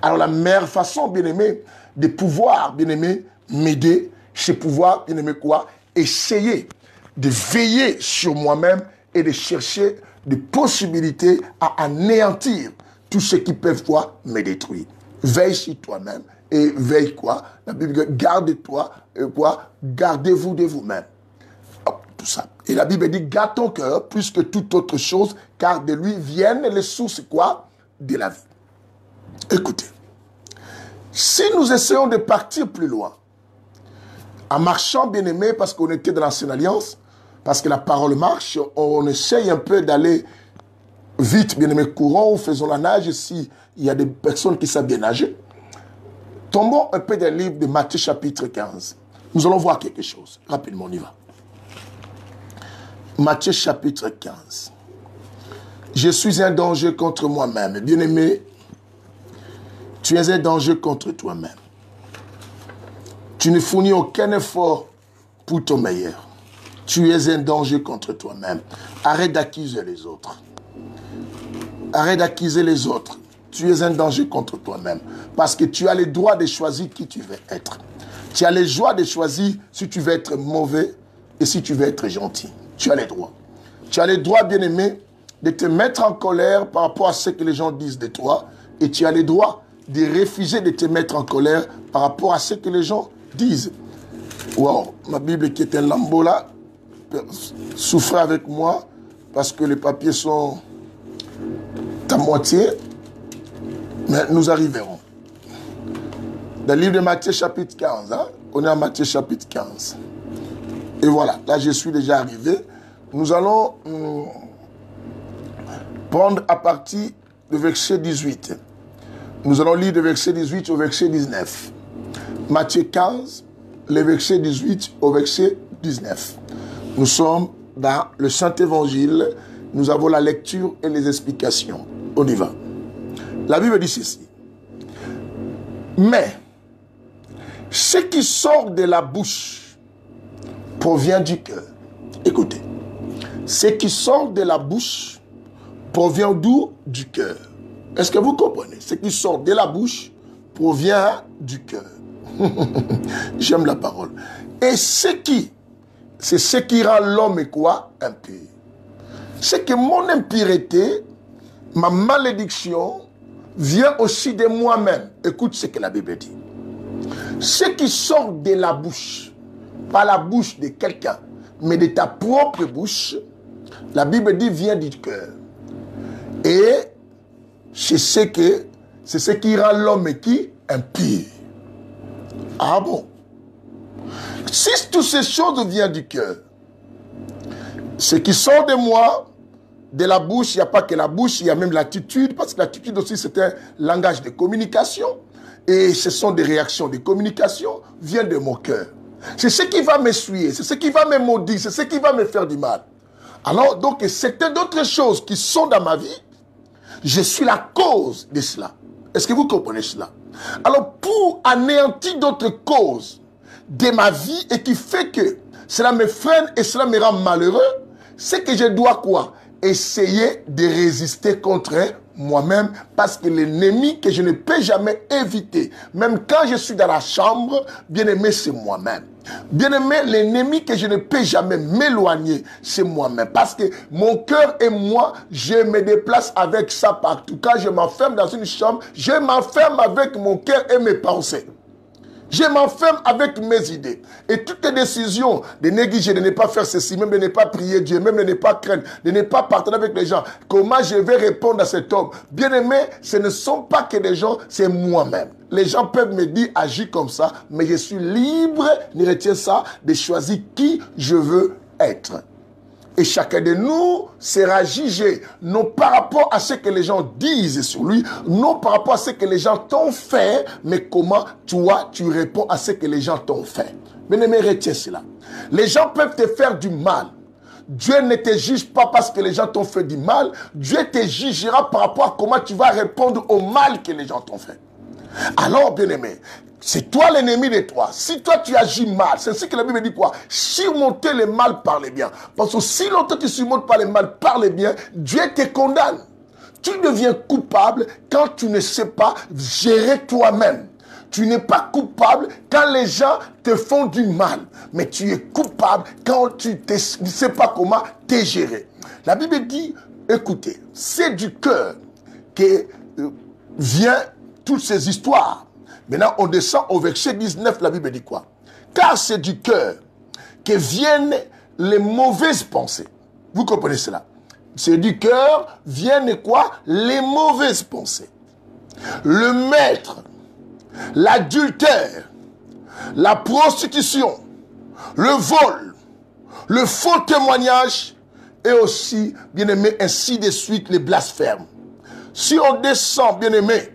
Alors la meilleure façon, bien-aimé, de pouvoir, bien-aimé, m'aider, c'est pouvoir, bien-aimé, quoi? Essayer de veiller sur moi-même et de chercher des possibilités à anéantir tout ce qui peut quoi? Me détruire. Veille sur toi-même. Et veille quoi? La Bible dit, garde-toi, quoi? Gardez-vous de vous-même. Tout ça. Et la Bible dit, garde ton cœur plus que toute autre chose, car de lui viennent les sources quoi? De la vie. Écoutez, si nous essayons de partir plus loin, en marchant, bien aimé, parce qu'on était dans l'Ancienne Alliance, parce que la parole marche, on essaye un peu d'aller vite, bien aimé, courant, ou faisons la nage, si il y a des personnes qui savent bien nager. Tombons un peu dans le livre de Matthieu chapitre 15. Nous allons voir quelque chose. Rapidement, on y va. Matthieu chapitre 15. Je suis un danger contre moi-même. Bien-aimé, tu es un danger contre toi-même. Tu ne fournis aucun effort pour ton meilleur. Tu es un danger contre toi-même. Arrête d'accuser les autres. Arrête d'accuser les autres. Tu es un danger contre toi-même. Parce que tu as le droit de choisir qui tu veux être. Tu as le droit de choisir si tu veux être mauvais et si tu veux être gentil. Tu as le droit. Tu as le droit, bien-aimé, de te mettre en colère par rapport à ce que les gens disent de toi. Et tu as le droit de refuser de te mettre en colère par rapport à ce que les gens disent. Wow, ma Bible qui est un lambeau là, souffrez avec moi parce que les papiers sont à moitié. Mais nous arriverons. Dans le livre de Matthieu chapitre 15, hein? On est à Matthieu chapitre 15. Et voilà, là je suis déjà arrivé. Nous allons prendre à partir du verset 18. Nous allons lire du verset 18 au verset 19. Matthieu 15, le verset 18 au verset 19. Nous sommes dans le Saint-Évangile. Nous avons la lecture et les explications. On y va. La Bible dit ceci. Mais ce qui sort de la bouche provient du cœur. Écoutez. Ce qui sort de la bouche provient d'où? Du cœur. Est-ce que vous comprenez? Ce qui sort de la bouche provient du cœur. J'aime la parole. Et c'est ce qui rend l'homme quoi? Impur. C'est que mon impureté, ma malédiction, vient aussi de moi-même. Écoute ce que la Bible dit. Ce qui sort de la bouche, pas la bouche de quelqu'un, mais de ta propre bouche, la Bible dit vient du cœur. Et c'est ce qui rend l'homme qui impur. Ah bon? Si toutes ces choses viennent du cœur, ce qui sort de moi, de la bouche, il n'y a pas que la bouche, il y a même l'attitude, parce que l'attitude aussi c'est un langage de communication. Et ce sont des réactions de communication, vient de mon cœur. C'est ce qui va m'essuyer, c'est ce qui va me maudire, c'est ce qui va me faire du mal. Alors, donc, c'est d'autres choses qui sont dans ma vie. Je suis la cause de cela. Est-ce que vous comprenez cela? Alors, pour anéantir d'autres causes de ma vie et qui fait que cela me freine et cela me rend malheureux, c'est que je dois quoi? Essayer de résister contre moi-même, parce que l'ennemi que je ne peux jamais éviter, même quand je suis dans la chambre, bien-aimé, c'est moi-même. Bien-aimé, l'ennemi que je ne peux jamais m'éloigner, c'est moi-même. Parce que mon cœur et moi, je me déplace avec ça partout. Quand je m'enferme dans une chambre, je m'enferme avec mon cœur et mes pensées. Je m'enferme avec mes idées. Et toutes les décisions de négliger, de ne pas faire ceci, même de ne pas prier Dieu, même de ne pas craindre, de ne pas partager avec les gens. Comment je vais répondre à cet homme? Bien-aimé, ce ne sont pas que des gens, c'est moi-même. Les gens peuvent me dire, agis comme ça, mais je suis libre, ne retiens ça, de choisir qui je veux être. Et chacun de nous sera jugé, non par rapport à ce que les gens disent sur lui, non par rapport à ce que les gens t'ont fait, mais comment toi, tu réponds à ce que les gens t'ont fait. Bien-aimé, retiens cela. Les gens peuvent te faire du mal. Dieu ne te juge pas parce que les gens t'ont fait du mal. Dieu te jugera par rapport à comment tu vas répondre au mal que les gens t'ont fait. Alors, bien-aimé, c'est toi l'ennemi de toi. Si toi tu agis mal, c'est ce que la Bible dit quoi? Surmonter le mal par le bien. Parce que si longtemps tu surmontes pas le mal par le bien, Dieu te condamne. Tu deviens coupable quand tu ne sais pas gérer toi-même. Tu n'es pas coupable quand les gens te font du mal. Mais tu es coupable quand tu ne sais pas comment te gérer. La Bible dit, écoutez, c'est du cœur que vient toutes ces histoires. Maintenant, on descend au verset 19, la Bible dit quoi? Car c'est du cœur que viennent les mauvaises pensées. Vous comprenez cela? C'est du cœur viennent quoi? Les mauvaises pensées. Le maître, l'adultère, la prostitution, le vol, le faux témoignage et aussi, bien aimé, ainsi de suite, les blasphèmes. Si on descend, bien aimé,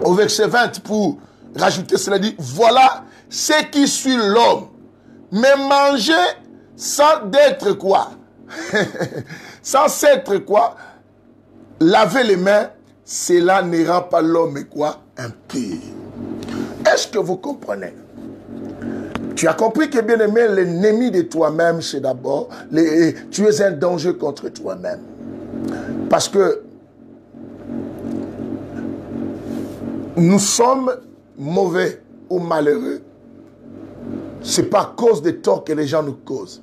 au verset 20, pour rajouter cela, dit, voilà ce qui suit l'homme. Mais manger sans d'être quoi? Sans s'être quoi? Laver les mains, cela ne rend pas l'homme quoi? Impur. Est-ce que vous comprenez? Tu as compris que, bien aimé, l'ennemi de toi-même, c'est d'abord, tu es un danger contre toi-même. Parce que nous sommes mauvais ou malheureux. Ce n'est pas à cause des torts que les gens nous causent.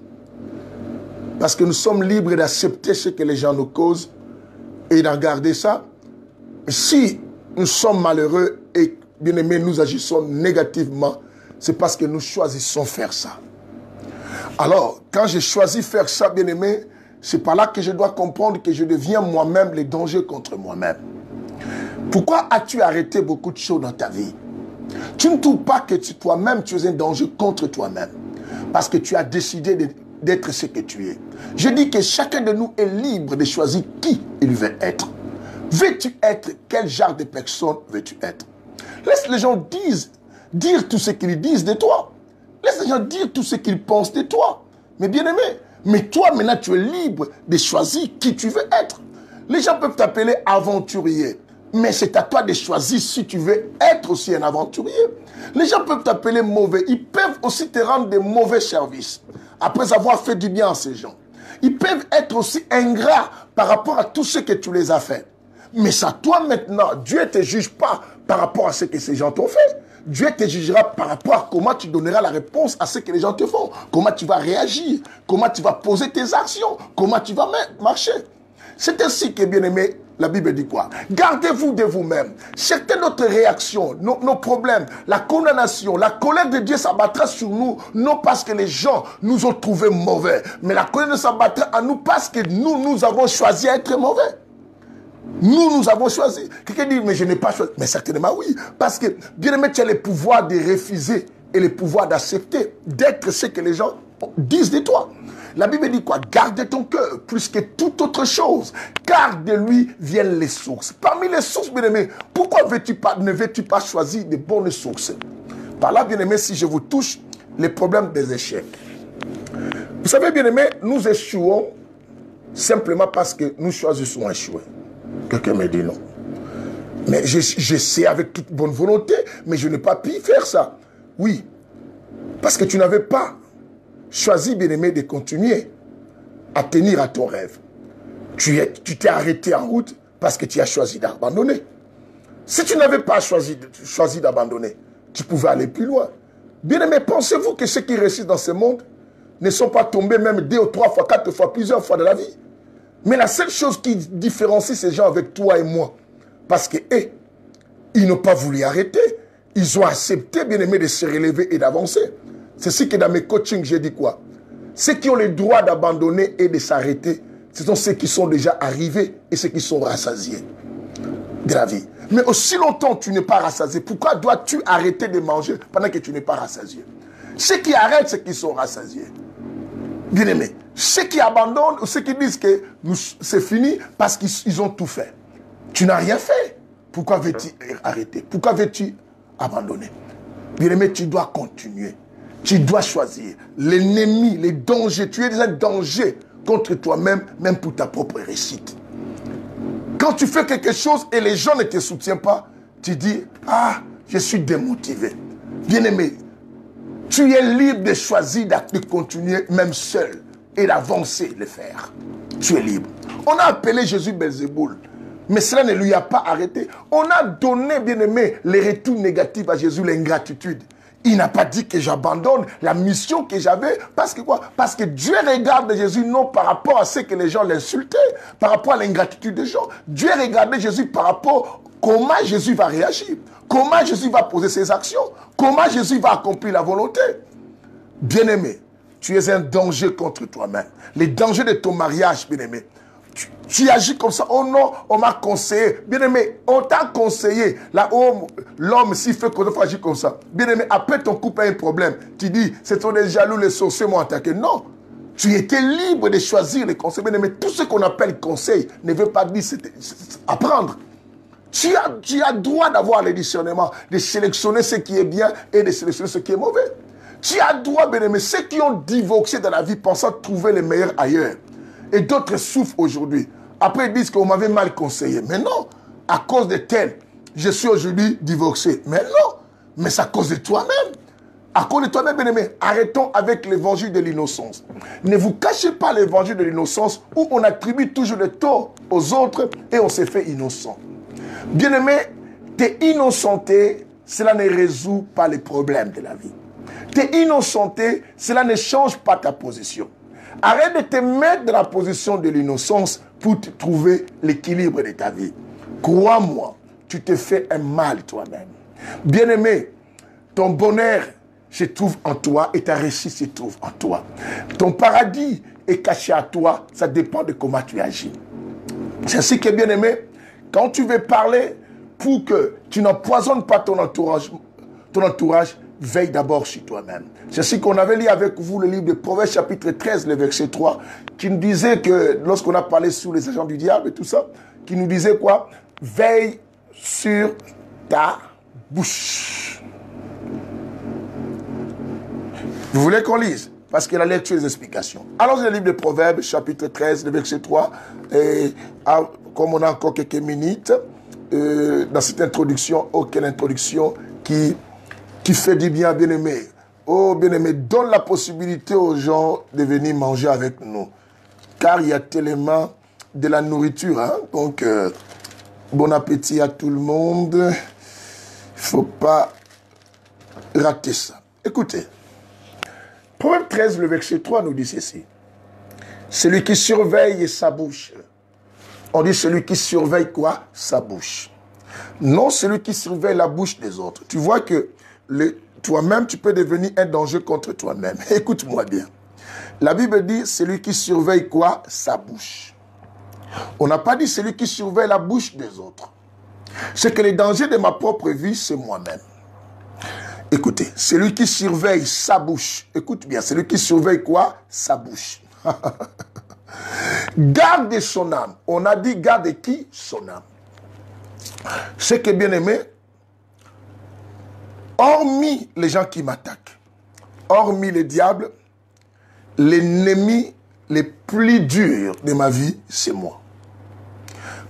Parce que nous sommes libres d'accepter ce que les gens nous causent et d'en garder ça. Si nous sommes malheureux et, bien aimés, nous agissons négativement, c'est parce que nous choisissons faire ça. Alors, quand j'ai choisi faire ça, bien aimé, c'est par là que je dois comprendre que je deviens moi-même le danger contre moi-même. Pourquoi as-tu arrêté beaucoup de choses dans ta vie? Tu ne trouves pas que toi-même, tu es un danger contre toi-même. Parce que tu as décidé d'être ce que tu es. Je dis que chacun de nous est libre de choisir qui il veut être. Veux-tu être? Quel genre de personne veux-tu être? Laisse les gens dire tout ce qu'ils disent de toi. Laisse les gens dire tout ce qu'ils pensent de toi. Mais bien aimé, mais toi maintenant tu es libre de choisir qui tu veux être. Les gens peuvent t'appeler aventurier. Mais c'est à toi de choisir si tu veux être aussi un aventurier. Les gens peuvent t'appeler mauvais. Ils peuvent aussi te rendre des mauvais services. Après avoir fait du bien à ces gens. Ils peuvent être aussi ingrats par rapport à tout ce que tu les as fait. Mais c'est à toi maintenant. Dieu ne te juge pas par rapport à ce que ces gens t'ont fait. Dieu te jugera par rapport à comment tu donneras la réponse à ce que les gens te font. Comment tu vas réagir. Comment tu vas poser tes actions. Comment tu vas marcher. C'est ainsi que, bien aimé, la Bible dit quoi? Gardez-vous de vous-même. Certaines autres réactions, nos problèmes, la condamnation, la colère de Dieu s'abattra sur nous, non parce que les gens nous ont trouvés mauvais, mais la colère s'abattra à nous parce que nous avons choisi d'être mauvais. Nous avons choisi. Quelqu'un dit, mais je n'ai pas choisi. Mais certainement oui. Parce que, bien aimé, tu as le pouvoir de refuser et le pouvoir d'accepter, d'être ce que les gens disent de toi. La Bible dit quoi? Garde ton cœur plus que toute autre chose, car de lui viennent les sources. Parmi les sources, bien-aimé, pourquoi ne veux-tu pas choisir de bonnes sources? Par là, bien-aimé, si je vous touche, les problèmes des échecs. Vous savez, bien-aimé, nous échouons simplement parce que nous choisissons échouer. Quelqu'un me dit non. Mais j'essaie avec toute bonne volonté, mais je n'ai pas pu faire ça. Oui, parce que tu n'avais pas choisi, bien-aimé, de continuer à tenir à ton rêve. Tu t'es arrêté en route parce que tu as choisi d'abandonner. Si tu n'avais pas choisi d'abandonner, tu pouvais aller plus loin. Bien-aimés, pensez-vous que ceux qui réussissent dans ce monde ne sont pas tombés même 2 ou 3 fois, 4 fois, plusieurs fois dans la vie? Mais la seule chose qui différencie ces gens avec toi et moi, parce que ils n'ont pas voulu arrêter. Ils ont accepté, bien-aimés, de se relever et d'avancer. C'est ce que dans mes coachings, j'ai dit quoi? Ceux qui ont le droit d'abandonner et de s'arrêter, ce sont ceux qui sont déjà arrivés et ceux qui sont rassasiés de la vie. Mais aussi longtemps que tu n'es pas rassasié, pourquoi dois-tu arrêter de manger pendant que tu n'es pas rassasié? Ceux qui arrêtent, ceux qui sont rassasiés. Bien-aimés, ceux qui abandonnent ou ceux qui disent que c'est fini parce qu'ils ont tout fait. Tu n'as rien fait. Pourquoi veux-tu arrêter? Pourquoi veux-tu abandonner? Bien-aimé, tu dois continuer. Tu dois choisir. L'ennemi, les dangers, tu es un danger contre toi-même, même pour ta propre réussite. Quand tu fais quelque chose et les gens ne te soutiennent pas, tu dis, ah, je suis démotivé. Bien-aimé, tu es libre de choisir de continuer même seul et d'avancer, le faire. Tu es libre. On a appelé Jésus Belzéboul, mais cela ne lui a pas arrêté. On a donné, bien-aimé, les retours négatifs à Jésus, l'ingratitude. Il n'a pas dit que j'abandonne la mission que j'avais. Parce que quoi? Parce que Dieu regarde Jésus non par rapport à ce que les gens l'insultaient, par rapport à l'ingratitude des gens. Dieu regardait Jésus par rapport à comment Jésus va réagir, comment Jésus va poser ses actions, comment Jésus va accomplir la volonté. Bien-aimé, tu es un danger contre toi-même. Les dangers de ton mariage, bien-aimé. Tu agis comme ça. Oh non, on m'a conseillé. Bien-aimé, on t'a conseillé. Là-haut, l'homme, s'il fait qu'on doit agir comme ça. Bien-aimé, après ton couple a un problème. Tu dis, ce sont des jaloux, les sorciers m'ont attaqué. Non. Tu étais libre de choisir les conseils. Bien-aimé, tout ce qu'on appelle conseil ne veut pas dire apprendre. Tu as droit d'avoir le discernement, de sélectionner ce qui est bien et de sélectionner ce qui est mauvais. Tu as droit, bien-aimé, ceux qui ont divorcé dans la vie pensant trouver les meilleurs ailleurs. Et d'autres souffrent aujourd'hui. Après, ils disent qu'on m'avait mal conseillé. Mais non, à cause de tel, je suis aujourd'hui divorcé. Mais non, mais c'est à cause de toi-même. À cause de toi-même, bien-aimé, arrêtons avec l'évangile de l'innocence. Ne vous cachez pas l'évangile de l'innocence où on attribue toujours le tort aux autres et on se fait innocent. Bien-aimé, t'es innocenté, cela ne résout pas les problèmes de la vie. T'es innocenté, cela ne change pas ta position. Arrête de te mettre dans la position de l'innocence pour trouver l'équilibre de ta vie. Crois-moi, tu te fais un mal toi-même. Bien-aimé, ton bonheur se trouve en toi et ta réussite se trouve en toi. Ton paradis est caché à toi, ça dépend de comment tu agis. C'est ainsi que, bien-aimé, quand tu veux parler, pour que tu n'empoisonnes pas ton entourage, veille d'abord sur toi-même. C'est ce qu'on avait lu avec vous, le livre de Proverbes chapitre 13, le verset 3, qui nous disait que, lorsqu'on a parlé sur les agents du diable et tout ça, qui nous disait quoi? Veille sur ta bouche. Vous voulez qu'on lise? Parce que la lecture des explications. Allons dans le livre de Proverbes chapitre 13, le verset 3, et comme on a encore quelques minutes, dans cette introduction, aucune introduction qui fait du bien, bien-aimé. Oh, bien-aimé, donne la possibilité aux gens de venir manger avec nous. Car il y a tellement de la nourriture. Hein? Donc, bon appétit à tout le monde. Il ne faut pas rater ça. Écoutez, Proverbe 13, le verset 3 nous dit ceci. Celui qui surveille sa bouche. On dit celui qui surveille quoi? Sa bouche. Non, celui qui surveille la bouche des autres. Tu vois que toi-même, tu peux devenir un danger contre toi-même. Écoute-moi bien. La Bible dit, celui qui surveille quoi? Sa bouche. On n'a pas dit celui qui surveille la bouche des autres. C'est que les dangers de ma propre vie, c'est moi-même. Écoutez, celui qui surveille sa bouche. Écoute bien, celui qui surveille quoi? Sa bouche. Garde son âme. On a dit garde qui? Son âme. C'est que, bien aimé, hormis les gens qui m'attaquent, hormis les diables, l'ennemi le plus dur de ma vie, c'est moi.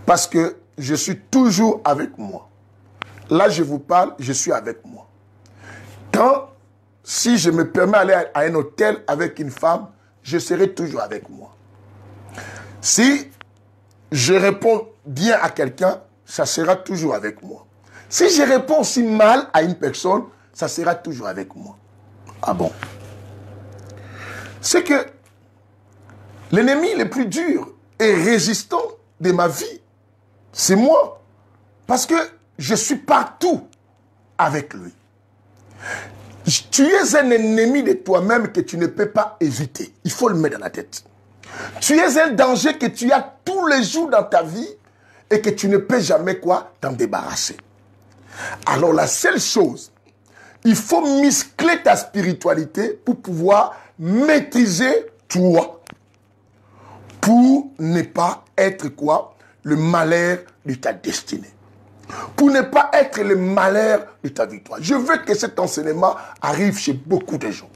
Parce que je suis toujours avec moi. Là, je vous parle, je suis avec moi. Si je me permets d'aller à un hôtel avec une femme, je serai toujours avec moi. Si je réponds bien à quelqu'un, ça sera toujours avec moi. Si je réponds aussi mal à une personne, ça sera toujours avec moi. Ah bon? C'est que l'ennemi le plus dur et résistant de ma vie, c'est moi. Parce que je suis partout avec lui. Tu es un ennemi de toi-même que tu ne peux pas éviter. Il faut le mettre dans la tête. Tu es un danger que tu as tous les jours dans ta vie et que tu ne peux jamais quoi t'en débarrasser. Alors la seule chose, il faut muscler ta spiritualité pour pouvoir maîtriser toi. Pour ne pas être quoi? Le malheur de ta destinée. Pour ne pas être le malheur de ta victoire. Je veux que cet enseignement arrive chez beaucoup de gens.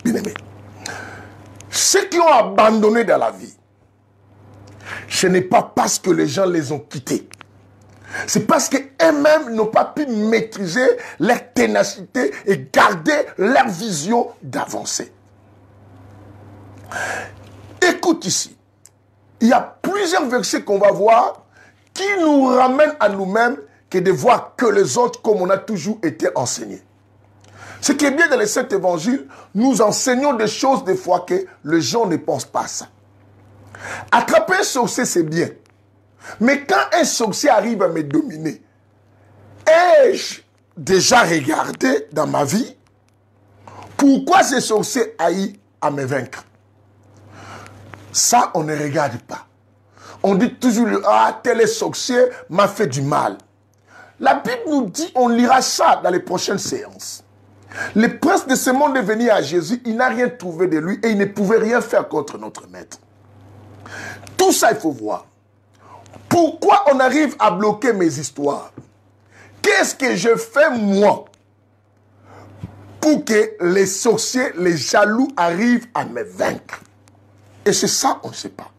Bien aimés. Ceux qui ont abandonné dans la vie, ce n'est pas parce que les gens les ont quittés. C'est parce qu'eux-mêmes n'ont pas pu maîtriser leur ténacité et garder leur vision d'avancer. Écoute ici. Il y a plusieurs versets qu'on va voir qui nous ramènent à nous-mêmes que de voir que les autres comme on a toujours été enseignés. Ce qui est bien dans les 7 évangiles, nous enseignons des choses des fois que les gens ne pensent pas à ça. Attraper un sorcier, c'est bien. Mais quand un sorcier arrive à me dominer, ai-je déjà regardé dans ma vie pourquoi ce sorcier a eu à me vaincre? Ça, on ne regarde pas. On dit toujours, ah, tel sorcier m'a fait du mal. La Bible nous dit, on lira ça dans les prochaines séances. Le prince de ce monde est venu à Jésus, il n'a rien trouvé de lui et il ne pouvait rien faire contre notre maître. Tout ça, il faut voir. Pourquoi on arrive à bloquer mes histoires? Qu'est-ce que je fais, moi, pour que les sorciers, les jaloux arrivent à me vaincre? Et c'est ça, on ne sait pas.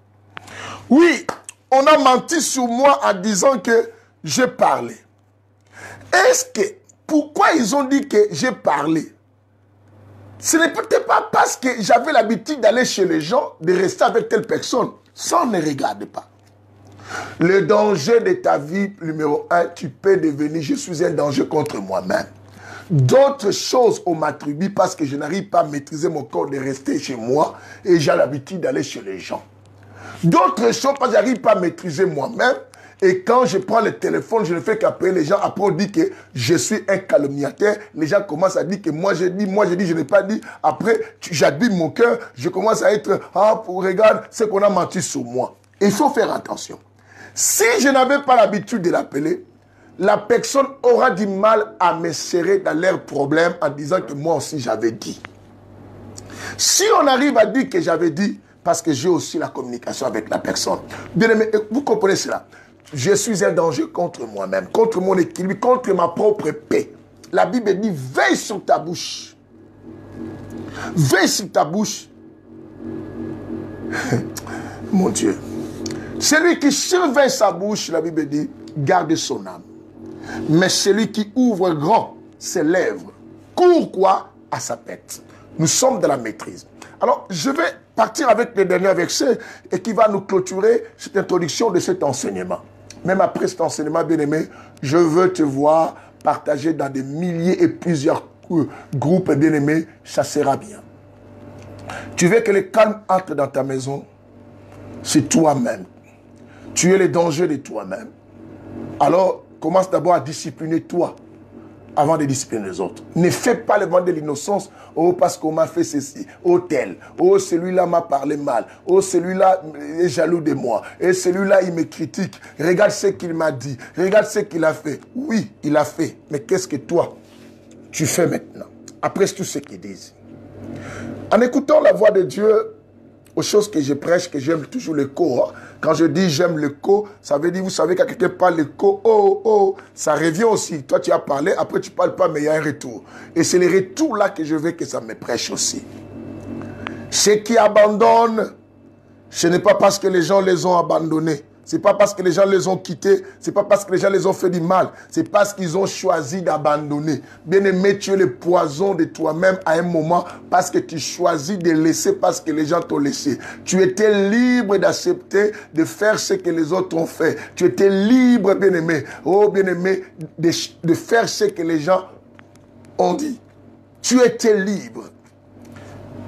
Oui, on a menti sur moi en disant que j'ai parlé. Est-ce que, pourquoi ils ont dit que j'ai parlé? Ce n'est peut-être pas parce que j'avais l'habitude d'aller chez les gens, de rester avec telle personne. Ça, on ne regarde pas. Le danger de ta vie, numéro 1, tu peux devenir, je suis un danger contre moi-même. D'autres choses, on m'attribue parce que je n'arrive pas à maîtriser mon corps de rester chez moi et j'ai l'habitude d'aller chez les gens. D'autres choses parce que je n'arrive pas à maîtriser moi-même et quand je prends le téléphone, je ne fais qu'appeler les gens. Après, on dit que je suis un calomniateur. Les gens commencent à dire que moi, j'ai dit, je n'ai pas dit. Après, j'abîme mon cœur. Je commence à être, ah, regarde ce qu'on a menti sur moi. Il faut faire attention. Si je n'avais pas l'habitude de l'appeler, la personne aura du mal à me serrer dans leurs problèmes en disant que moi aussi j'avais dit. Si on arrive à dire que j'avais dit, parce que j'ai aussi la communication avec la personne. Bien aimé, vous comprenez cela? Je suis un danger contre moi-même, contre mon équilibre, contre ma propre paix. La Bible dit, veille sur ta bouche. Veille sur ta bouche. Mon Dieu. Celui qui surveille sa bouche, la Bible dit, garde son âme. Mais celui qui ouvre grand ses lèvres, court quoi? À sa tête. Nous sommes dans la maîtrise. Alors, je vais partir avec le dernier verset et qui va nous clôturer cette introduction de cet enseignement. Même après cet enseignement, bien-aimé, je veux te voir partager dans des milliers et plusieurs groupes, bien-aimés, ça sera bien. Tu veux que le calme entre dans ta maison? C'est toi-même. Tu es le danger de toi-même. Alors, commence d'abord à discipliner toi avant de discipliner les autres. Ne fais pas le vent de l'innocence. Oh, parce qu'on m'a fait ceci. Oh, tel. Oh, celui-là m'a parlé mal. Oh, celui-là est jaloux de moi. Et celui-là, il me critique. Regarde ce qu'il m'a dit. Regarde ce qu'il a fait. Oui, il a fait. Mais qu'est-ce que toi, tu fais maintenant? Après tout ce qu'ils disent. En écoutant la voix de Dieu, aux choses que je prêche, que j'aime toujours l'écho. Hein. Quand je dis j'aime l'écho, ça veut dire, vous savez, quand quelqu'un parle l'écho, oh, ça revient aussi. Toi, tu as parlé, après tu ne parles pas, mais il y a un retour. Et c'est le retour là que je veux que ça me prêche aussi. Ceux qui abandonnent, ce n'est pas parce que les gens les ont abandonnés. Ce n'est pas parce que les gens les ont quittés, ce n'est pas parce que les gens les ont fait du mal, c'est parce qu'ils ont choisi d'abandonner. Bien-aimé, tu es le poison de toi-même à un moment parce que tu choisis de laisser parce que les gens t'ont laissé. Tu étais libre d'accepter, de faire ce que les autres ont fait. Tu étais libre, bien-aimé, oh bien-aimé, de faire ce que les gens ont dit. Tu étais libre.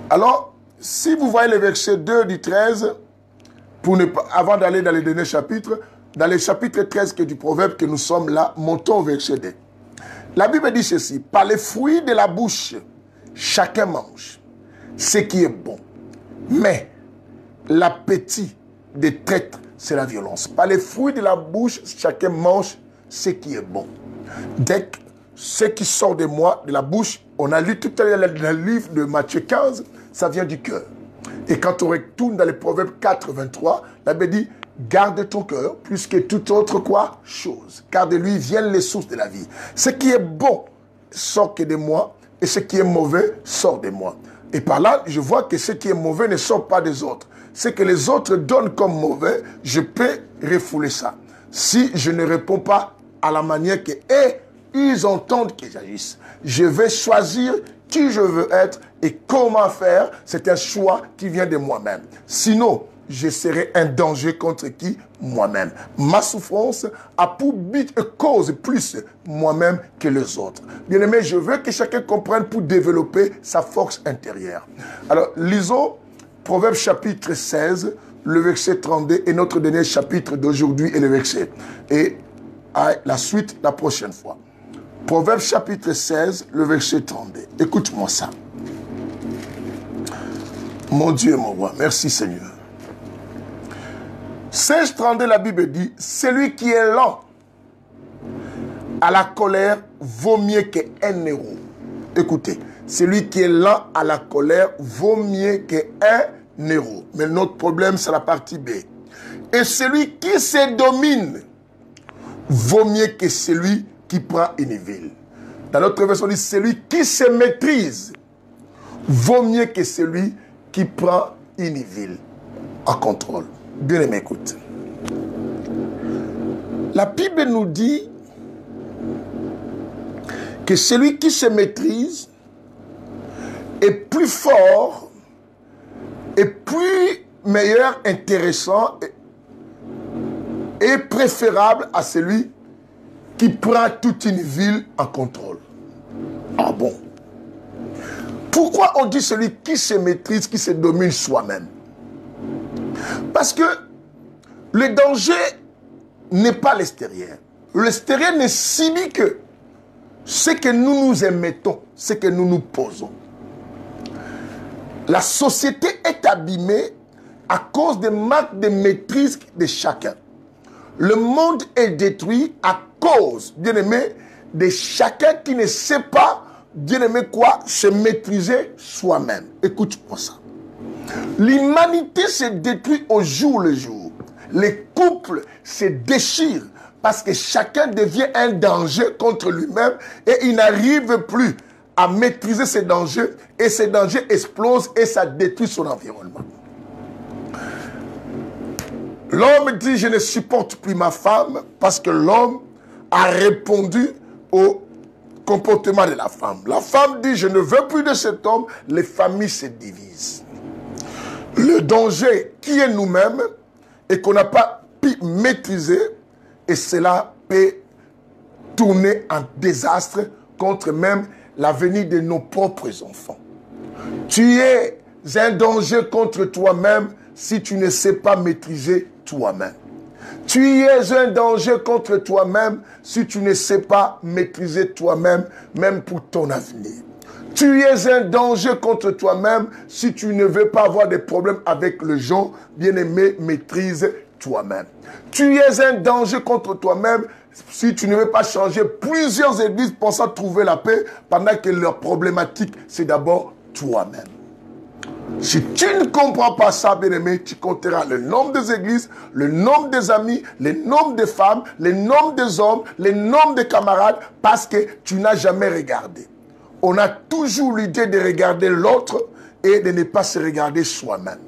Alors, si vous voyez le verset 2 du 13, avant d'aller dans les derniers chapitres, dans le chapitre 13 du proverbe que nous sommes là, montons au verset 2. La Bible dit ceci, par les fruits de la bouche, chacun mange ce qui est bon. Mais l'appétit des traîtres, c'est la violence. Par les fruits de la bouche, chacun mange ce qui est bon. Dès que ce qui sort de moi, de la bouche, on a lu tout à l'heure dans le livre de Matthieu 15, ça vient du cœur. Et quand on retourne dans les Proverbes 4, 23, la Bible dit, garde ton cœur plus que toute autre quoi chose. Car de lui viennent les sources de la vie. Ce qui est bon sort que de moi, et ce qui est mauvais sort de moi. Et par là, je vois que ce qui est mauvais ne sort pas des autres. Ce que les autres donnent comme mauvais, je peux refouler ça. Si je ne réponds pas à la manière que ils entendent que j'agisse. Je vais choisir qui je veux être et comment faire. C'est un choix qui vient de moi-même. Sinon, je serai un danger contre qui? Moi-même. Ma souffrance a pour but et cause plus moi-même que les autres. Bien aimé, je veux que chacun comprenne pour développer sa force intérieure. Alors, lisons Proverbe chapitre 16, le verset 32 et notre dernier chapitre d'aujourd'hui est le verset. Et à la suite la prochaine fois. Proverbe chapitre 16, le verset 32. Écoute-moi ça. Mon Dieu, mon roi, merci Seigneur. 16, 32, la Bible dit, celui qui est lent à la colère vaut mieux qu'un héros. Écoutez, celui qui est lent à la colère vaut mieux qu'un héros. Mais notre problème, c'est la partie B. Et celui qui se domine vaut mieux que celui qui prend une ville. Dans notre version, on dit celui qui se maîtrise vaut mieux que celui qui prend une ville en contrôle. Bien aimé, écoute. La Bible nous dit que celui qui se maîtrise est plus fort et plus meilleur, intéressant et préférable à celui qui prend toute une ville en contrôle. Ah bon? Pourquoi on dit celui qui se maîtrise, qui se domine soi-même? Parce que le danger n'est pas l'extérieur. L'extérieur ne subit que ce que nous nous émettons, ce que nous nous posons. La société est abîmée à cause des manques de maîtrise de chacun. Le monde est détruit à cause, bien aimé, de chacun qui ne sait pas, bien aimé quoi, se maîtriser soi-même. Écoute-moi ça. L'humanité se détruit au jour le jour. Les couples se déchirent parce que chacun devient un danger contre lui-même et il n'arrive plus à maîtriser ses dangers et ces dangers explosent et ça détruit son environnement. L'homme dit, je ne supporte plus ma femme parce que l'homme a répondu au comportement de la femme. La femme dit, je ne veux plus de cet homme, les familles se divisent. Le danger qui est nous-mêmes et qu'on n'a pas pu maîtriser, et cela peut tourner en désastre contre même l'avenir de nos propres enfants. Tu es un danger contre toi-même si tu ne sais pas maîtriser toi-même. Tu es un danger contre toi-même si tu ne sais pas maîtriser toi-même, même pour ton avenir. Tu es un danger contre toi-même si tu ne veux pas avoir des problèmes avec les gens. Bien-aimé, maîtrise toi-même. Tu es un danger contre toi-même si tu ne veux pas changer plusieurs églises pensant trouver la paix pendant que leur problématique, c'est d'abord toi-même. Si tu ne comprends pas ça, bien-aimé, tu compteras le nombre des églises, le nombre des amis, le nombre des femmes, le nombre des hommes, le nombre des camarades, parce que tu n'as jamais regardé. On a toujours l'idée de regarder l'autre et de ne pas se regarder soi-même.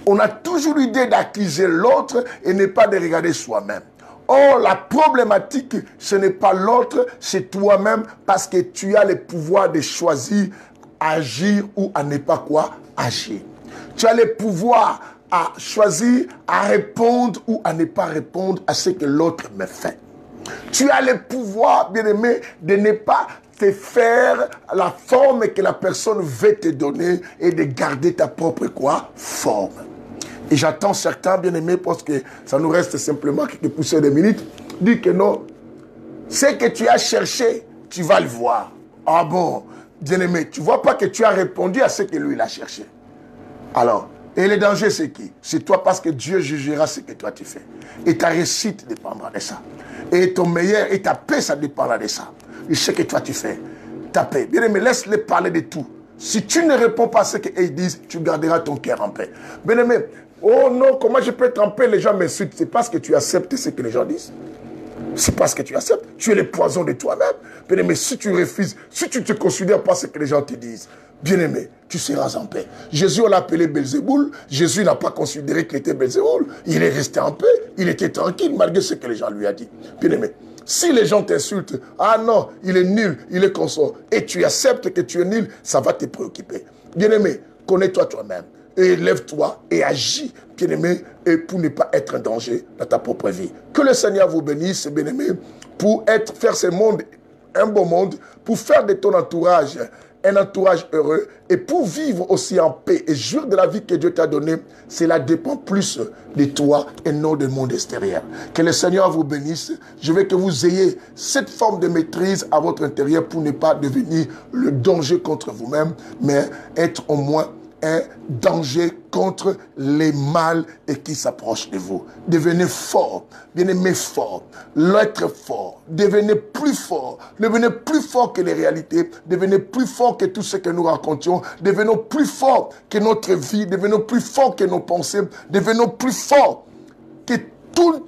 On a toujours l'idée d'accuser l'autre et ne pas de regarder soi-même. Or, la problématique, ce n'est pas l'autre, c'est toi-même, parce que tu as le pouvoir de choisir agir ou à ne pas quoi agir. Tu as le pouvoir à choisir à répondre ou à ne pas répondre à ce que l'autre me fait. Tu as le pouvoir, bien-aimé, de ne pas te faire la forme que la personne veut te donner et de garder ta propre quoi forme. Et j'attends certains, bien-aimés, parce que ça nous reste simplement quelques poussées de minutes, dire que non, ce que tu as cherché, tu vas le voir. Ah bon, bien-aimé, tu ne vois pas que tu as répondu à ce que lui, il a cherché. Alors, et le danger, c'est qui? C'est toi, parce que Dieu jugera ce que toi tu fais. Et ta réussite dépendra de ça. Et ton meilleur et ta paix, ça dépendra de ça. Et ce que toi tu fais, ta paix. Bien-aimé, laisse-les parler de tout. Si tu ne réponds pas à ce qu'ils disent, tu garderas ton cœur en paix. Bien-aimé, oh non, comment je peux être en paix? Les gens m'insultent. C'est parce que tu acceptes ce que les gens disent. C'est parce que tu acceptes. Tu es le poison de toi-même. Bien-aimé, si tu refuses, si tu ne te considères pas ce que les gens te disent, bien-aimé, tu seras en paix. Jésus, on l'a appelé Belzéboul. Jésus n'a pas considéré qu'il était Belzéboul. Il est resté en paix. Il était tranquille malgré ce que les gens lui ont dit. Bien-aimé, si les gens t'insultent, ah non, il est nul, il est consort, et tu acceptes que tu es nul, ça va te préoccuper. Bien-aimé, connais-toi toi-même. Et lève-toi et agis, bien-aimé, et pour ne pas être en danger dans ta propre vie. Que le Seigneur vous bénisse, bien-aimé, pour faire ce monde un bon monde, pour faire de ton entourage un entourage heureux, et pour vivre aussi en paix et jouir de la vie que Dieu t'a donnée, cela dépend plus de toi et non du monde extérieur. Que le Seigneur vous bénisse. Je veux que vous ayez cette forme de maîtrise à votre intérieur pour ne pas devenir le danger contre vous-même, mais être au moins un danger contre les mâles et qui s'approchent de vous. Devenez fort, bien-aimé fort, l'être fort, devenez plus fort que les réalités, devenez plus fort que tout ce que nous racontions, devenons plus fort que notre vie, devenons plus fort que nos pensées, devenons plus fort que tout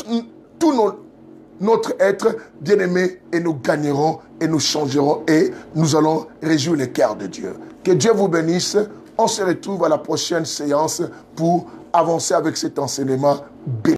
notre être bien-aimé, et nous gagnerons et nous changerons et nous allons réjouir le cœur de Dieu. Que Dieu vous bénisse. On se retrouve à la prochaine séance pour avancer avec cet enseignement béni.